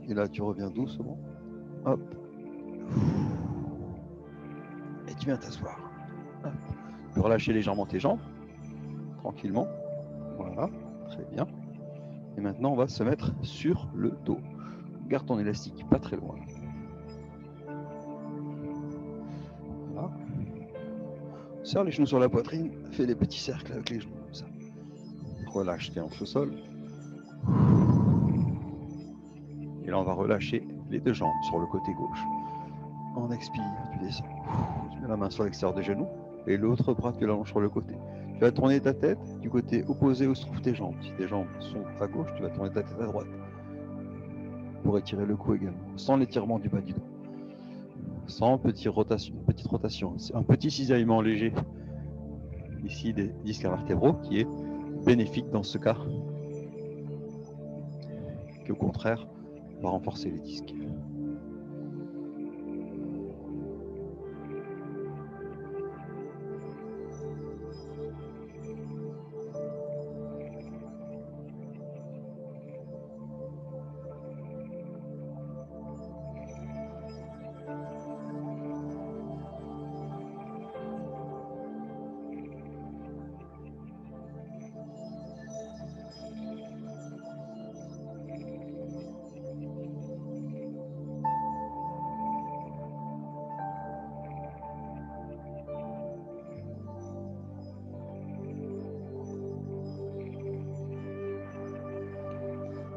A: Et là, tu reviens doucement. Hop. Et tu viens t'asseoir. Tu peux relâcher légèrement tes jambes. Tranquillement. Voilà. Très bien. Et maintenant, on va se mettre sur le dos. Garde ton élastique pas très loin. Voilà. Serre les genoux sur la poitrine. Fais des petits cercles avec les genoux comme ça. Relâche tes hanches au sol. Et là, on va relâcher les deux jambes sur le côté gauche. On expire, tu descends. Tu mets la main sur l'extérieur des genoux et l'autre bras, tu l'allonges sur le côté. Tu vas tourner ta tête du côté opposé où se trouvent tes jambes. Si tes jambes sont à gauche, tu vas tourner ta tête à droite pour étirer le cou également, sans l'étirement du bas du dos. Sans petite rotation. C'est un petit cisaillement léger ici des disques vertébraux qui est bénéfique dans ce cas, qui au contraire va renforcer les disques.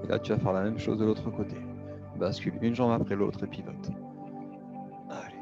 A: Et là, tu vas faire la même chose de l'autre côté. Bascule une jambe après l'autre et pivote. Allez.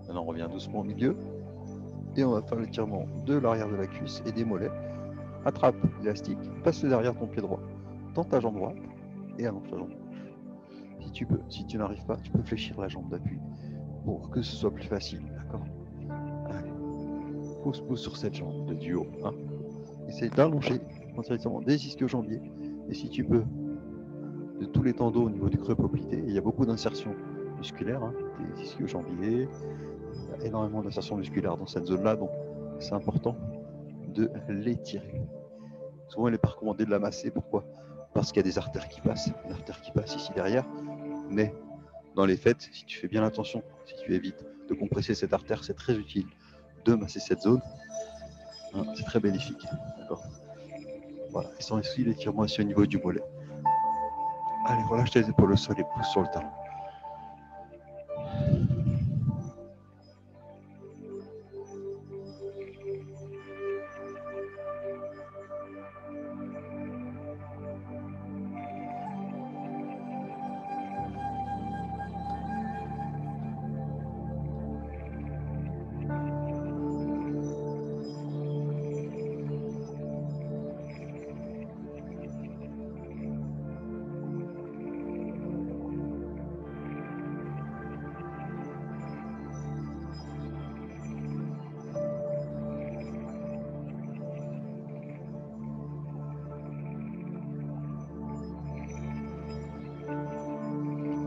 A: Maintenant, on revient doucement au milieu. Et on va faire l'étirement de l'arrière de la cuisse et des mollets. Attrape l'élastique, passe-le derrière ton pied droit, tends ta jambe droite et allonge ta jambe gauche. Si tu peux, si tu n'arrives pas, tu peux fléchir la jambe d'appui pour que ce soit plus facile, d'accord? Allez, pousse sur cette jambe de duo. Hein. Essaye d'allonger entièrement des ischio-jambiers et si tu peux, de tous les tendons au niveau du creux poplité. Il y a beaucoup d'insertions musculaires, hein, des ischio-jambiers, y a énormément d'insertions musculaires dans cette zone-là, donc c'est important de l'étirer. Souvent, il n'est pas recommandé de la masser. Pourquoi? Parce qu'il y a des artères qui passent ici derrière. Mais dans les faits, si tu fais bien attention, si tu évites de compresser cette artère, c'est très utile de masser cette zone. Hein, c'est très bénéfique. D'accord. Voilà. Et sans aussi l'étirement aussi au niveau du mollet. Allez, relâche tes épaules au sol et pousse sur le talon.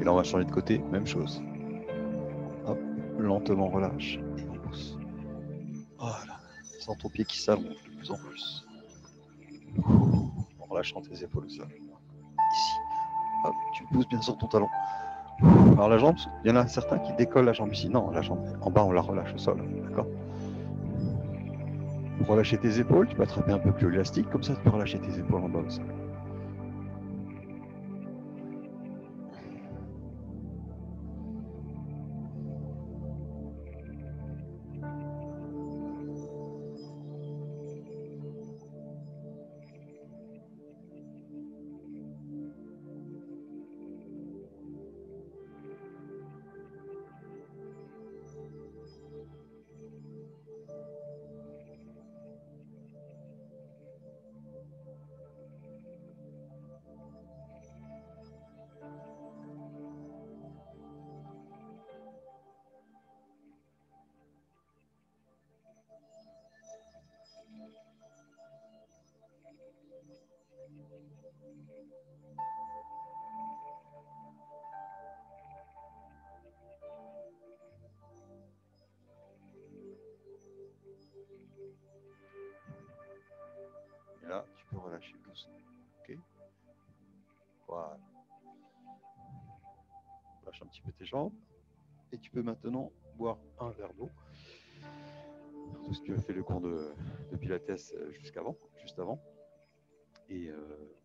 A: Et là, on va changer de côté, même chose. Hop, lentement relâche et on pousse. Voilà, sens ton pied qui s'allonge de plus en plus. En relâchant tes épaules au sol. Ici, hop, tu pousses bien sur ton talon. Alors la jambe, il y en a certains qui décollent la jambe ici. Non, la jambe en bas, on la relâche au sol. D'accord. Pour relâcher tes épaules, tu peux attraper un peu plus l'élastique, comme ça tu peux relâcher tes épaules en bas au sol. Et là, tu peux relâcher doucement. Ok. Voilà. Lâche un petit peu tes jambes. Et tu peux maintenant boire un verre d'eau. Tout ce que tu as fait le cours de Pilates juste avant. Et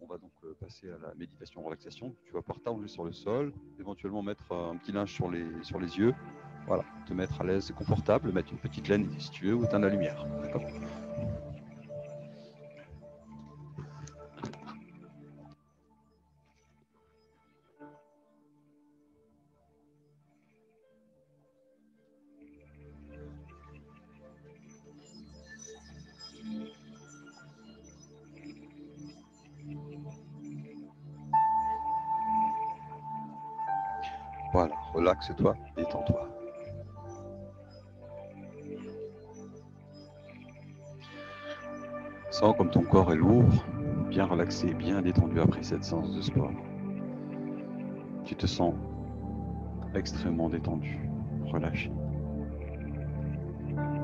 A: on va donc passer à la méditation relaxation. Tu vas pouvoir t'allonger sur le sol, éventuellement mettre un petit linge sur les yeux. Voilà, te mettre à l'aise, confortable, mettre une petite laine si tu veux ou éteindre la lumière. D'accord. Voilà, relaxe-toi, détends-toi. Sens comme ton corps est lourd, bien relaxé, bien détendu après cette séance de sport. Tu te sens extrêmement détendu, relâché,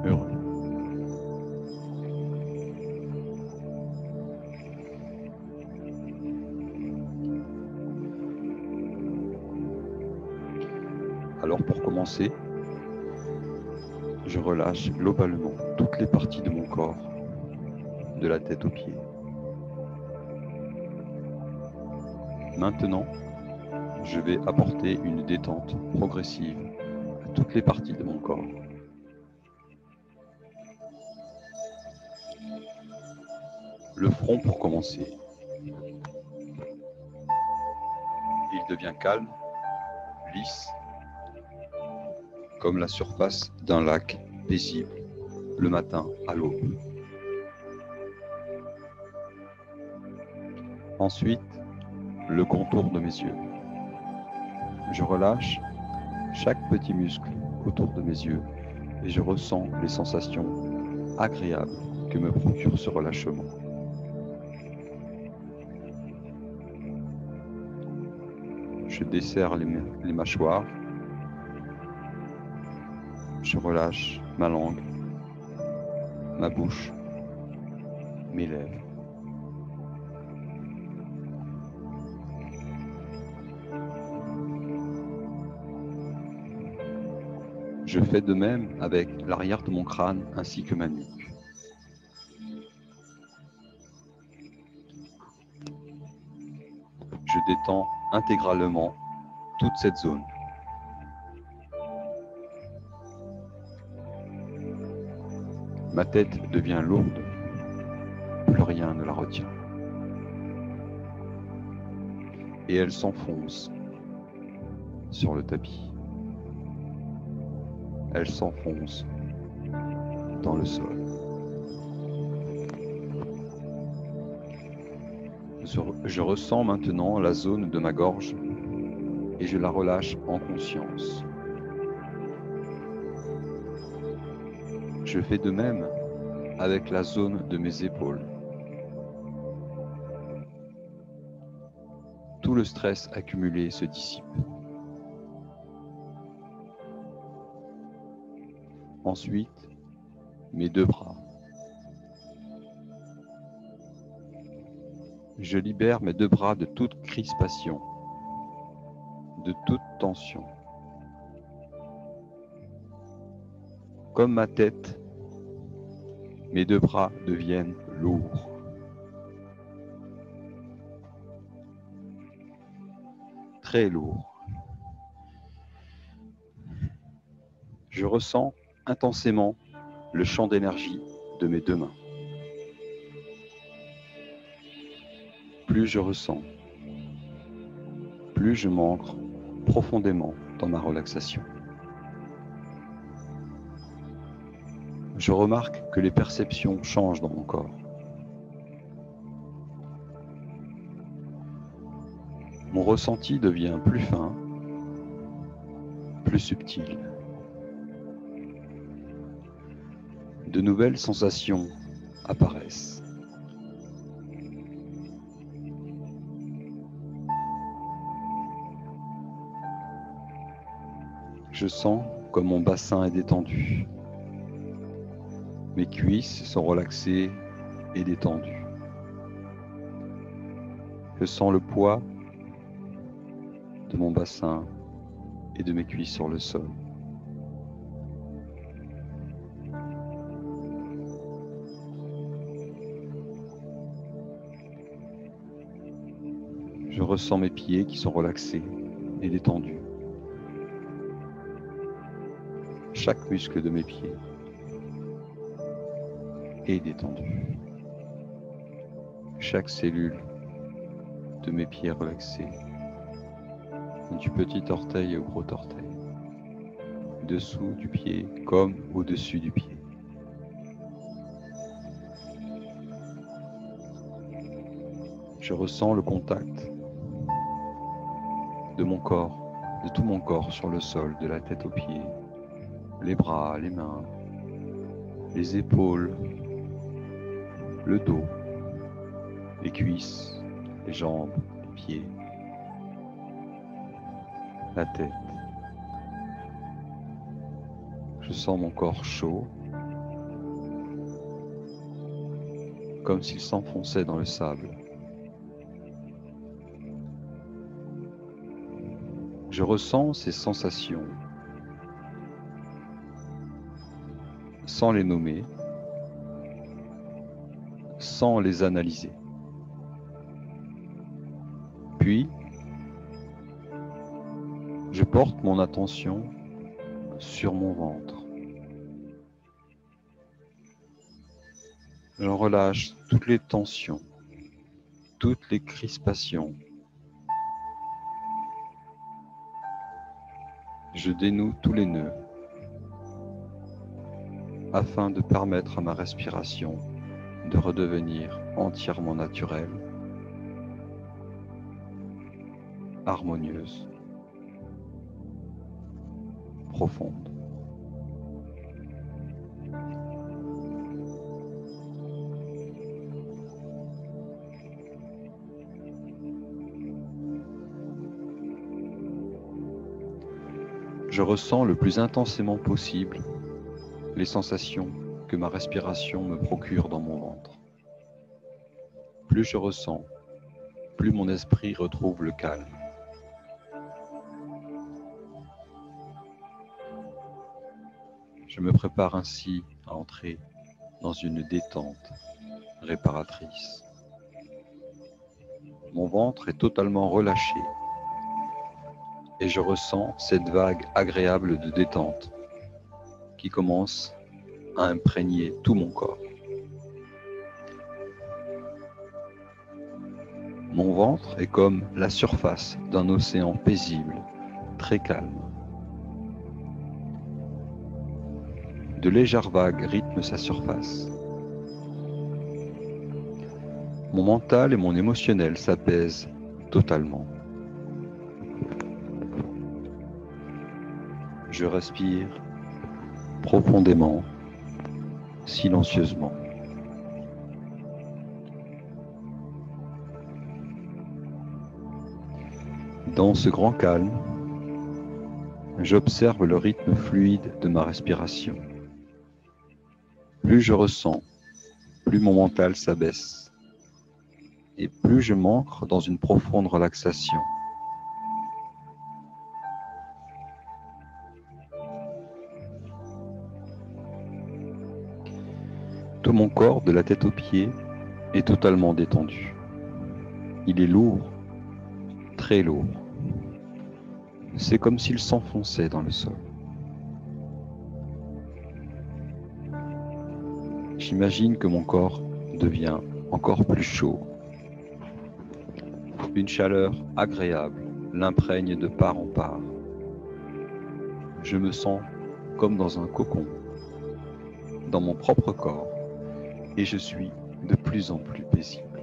A: heureux. Alors pour commencer, je relâche globalement toutes les parties de mon corps, de la tête aux pieds. Maintenant, je vais apporter une détente progressive à toutes les parties de mon corps. Le front pour commencer. Il devient calme, lisse, comme la surface d'un lac paisible le matin à l'aube. Ensuite, le contour de mes yeux. Je relâche chaque petit muscle autour de mes yeux et je ressens les sensations agréables que me procure ce relâchement. Je desserre les mâchoires. Je relâche ma langue, ma bouche, mes lèvres. Je fais de même avec l'arrière de mon crâne ainsi que ma nuque. Je détends intégralement toute cette zone. Ma tête devient lourde, plus rien ne la retient. Et elle s'enfonce sur le tapis. Elle s'enfonce dans le sol. Je ressens maintenant la zone de ma gorge et je la relâche en conscience. Je fais de même avec la zone de mes épaules. Tout le stress accumulé se dissipe. Ensuite, mes deux bras. Je libère mes deux bras de toute crispation, de toute tension. Comme ma tête, mes deux bras deviennent lourds. Très lourds. Je ressens intensément le champ d'énergie de mes deux mains. Plus je ressens, plus je m'ancre profondément dans ma relaxation. Je remarque que les perceptions changent dans mon corps. Mon ressenti devient plus fin, plus subtil. De nouvelles sensations apparaissent. Je sens comme mon bassin est détendu. Mes cuisses sont relaxées et détendues. Je sens le poids de mon bassin et de mes cuisses sur le sol. Je ressens mes pieds qui sont relaxés et détendus. Chaque muscle de mes pieds est détendu. Chaque cellule de mes pieds est relaxée. Du petit orteil au gros orteil. Dessous du pied comme au-dessus du pied. Je ressens le contact de mon corps, de tout mon corps sur le sol, de la tête aux pieds, les bras, les mains, les épaules, le dos, les cuisses, les jambes, les pieds, la tête. Je sens mon corps chaud, comme s'il s'enfonçait dans le sable. Je ressens ces sensations sans les nommer, sans les analyser. Puis, je porte mon attention sur mon ventre. J'en relâche toutes les tensions, toutes les crispations. Je dénoue tous les nœuds afin de permettre à ma respiration de redevenir entièrement naturelle, harmonieuse, profonde. Je ressens le plus intensément possible les sensations que ma respiration me procure dans mon ventre. Plus je ressens, plus mon esprit retrouve le calme. Je me prépare ainsi à entrer dans une détente réparatrice. Mon ventre est totalement relâché et je ressens cette vague agréable de détente qui commence à imprégner tout mon corps. Mon ventre est comme la surface d'un océan paisible, très calme. De légères vagues rythment sa surface. Mon mental et mon émotionnel s'apaisent totalement. Je respire profondément, silencieusement. Dans ce grand calme, j'observe le rythme fluide de ma respiration. Plus je ressens, plus mon mental s'abaisse et plus je m'ancre dans une profonde relaxation. Tout mon corps, de la tête aux pieds, est totalement détendu. Il est lourd, très lourd. C'est comme s'il s'enfonçait dans le sol. J'imagine que mon corps devient encore plus chaud. Une chaleur agréable l'imprègne de part en part. Je me sens comme dans un cocon, dans mon propre corps, et je suis de plus en plus paisible.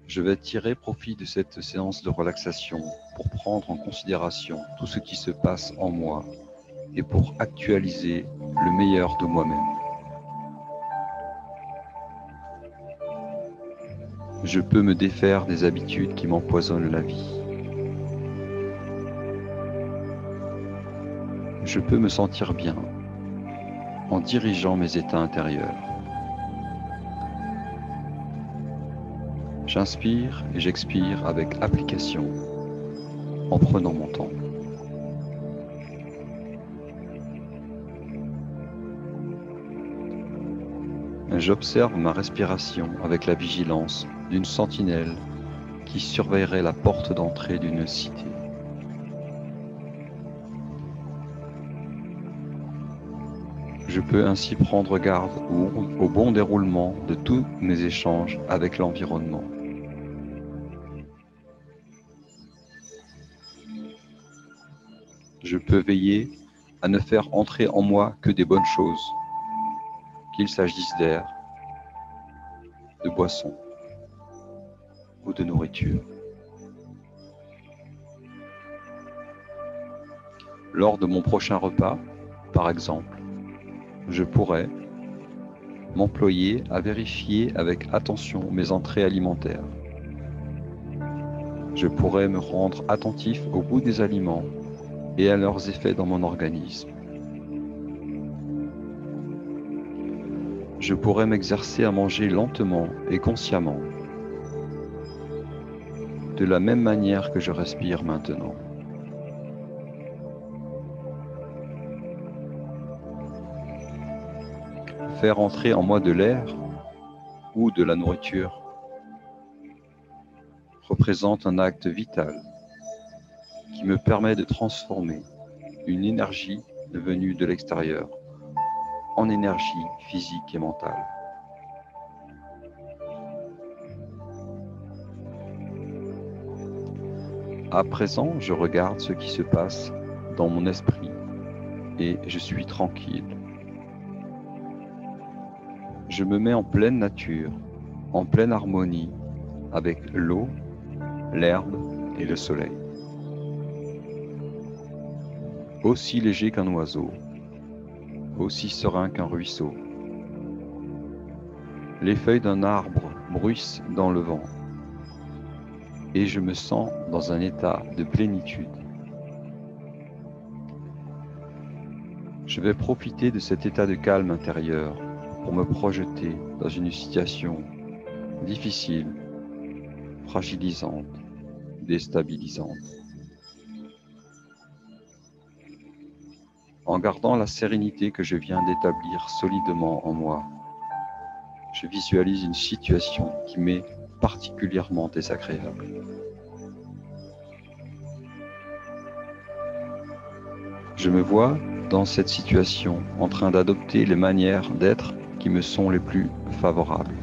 A: Je vais tirer profit de cette séance de relaxation pour prendre en considération tout ce qui se passe en moi et pour actualiser le meilleur de moi-même. Je peux me défaire des habitudes qui m'empoisonnent la vie. Je peux me sentir bien en dirigeant mes états intérieurs. J'inspire et j'expire avec application, en prenant mon temps. J'observe ma respiration avec la vigilance d'une sentinelle qui surveillerait la porte d'entrée d'une cité. Je peux ainsi prendre garde au bon déroulement de tous mes échanges avec l'environnement. Je peux veiller à ne faire entrer en moi que des bonnes choses, qu'il s'agisse d'air, de boissons ou de nourriture. Lors de mon prochain repas, par exemple, je pourrais m'employer à vérifier avec attention mes entrées alimentaires. Je pourrais me rendre attentif au goût des aliments et à leurs effets dans mon organisme. Je pourrais m'exercer à manger lentement et consciemment, de la même manière que je respire maintenant. Faire entrer en moi de l'air ou de la nourriture représente un acte vital qui me permet de transformer une énergie venue de l'extérieur en énergie physique et mentale. À présent, je regarde ce qui se passe dans mon esprit et je suis tranquille. Je me mets en pleine nature, en pleine harmonie avec l'eau, l'herbe et le soleil. Aussi léger qu'un oiseau, aussi serein qu'un ruisseau. Les feuilles d'un arbre bruissent dans le vent. et je me sens dans un état de plénitude. Je vais profiter de cet état de calme intérieur pour me projeter dans une situation difficile, fragilisante, déstabilisante. En gardant la sérénité que je viens d'établir solidement en moi, je visualise une situation qui m'est particulièrement désagréable. Je me vois dans cette situation en train d'adopter les manières d'être qui me sont les plus favorables.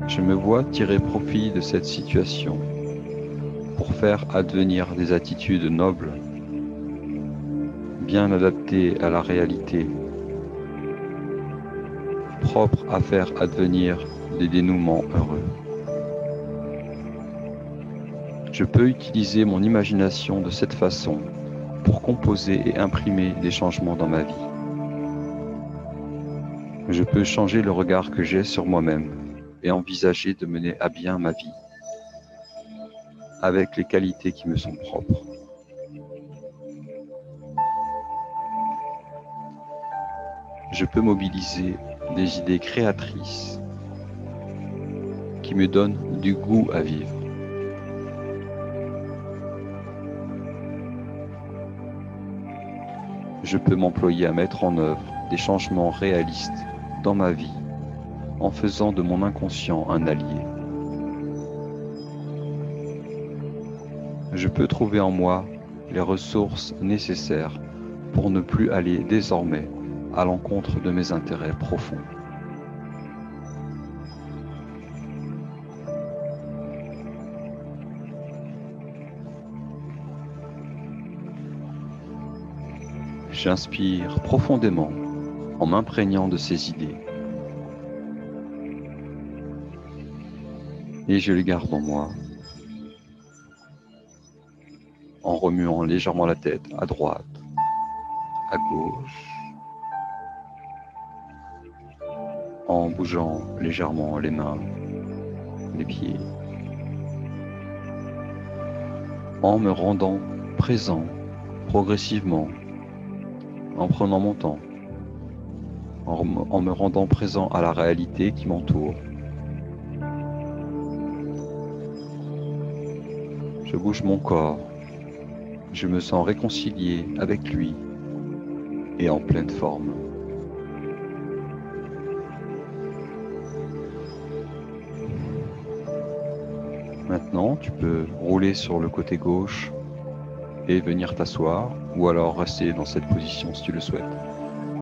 A: Je me vois tirer profit de cette situation pour faire advenir des attitudes nobles, bien adaptées à la réalité, propres à faire advenir des dénouements heureux. Je peux utiliser mon imagination de cette façon pour composer et imprimer des changements dans ma vie. Je peux changer le regard que j'ai sur moi-même et envisager de mener à bien ma vie avec les qualités qui me sont propres. Je peux mobiliser des idées créatrices qui me donnent du goût à vivre. Je peux m'employer à mettre en œuvre des changements réalistes dans ma vie en faisant de mon inconscient un allié. Je peux trouver en moi les ressources nécessaires pour ne plus aller désormais à l'encontre de mes intérêts profonds. J'inspire profondément en m'imprégnant de ces idées et je les garde en moi en remuant légèrement la tête à droite, à gauche, en bougeant légèrement les mains, les pieds, en me rendant présent progressivement, en prenant mon temps, en me rendant présent à la réalité qui m'entoure. Je bouge mon corps, je me sens réconcilié avec lui et en pleine forme. Maintenant, tu peux rouler sur le côté gauche et venir t'asseoir, ou alors rester dans cette position si tu le souhaites.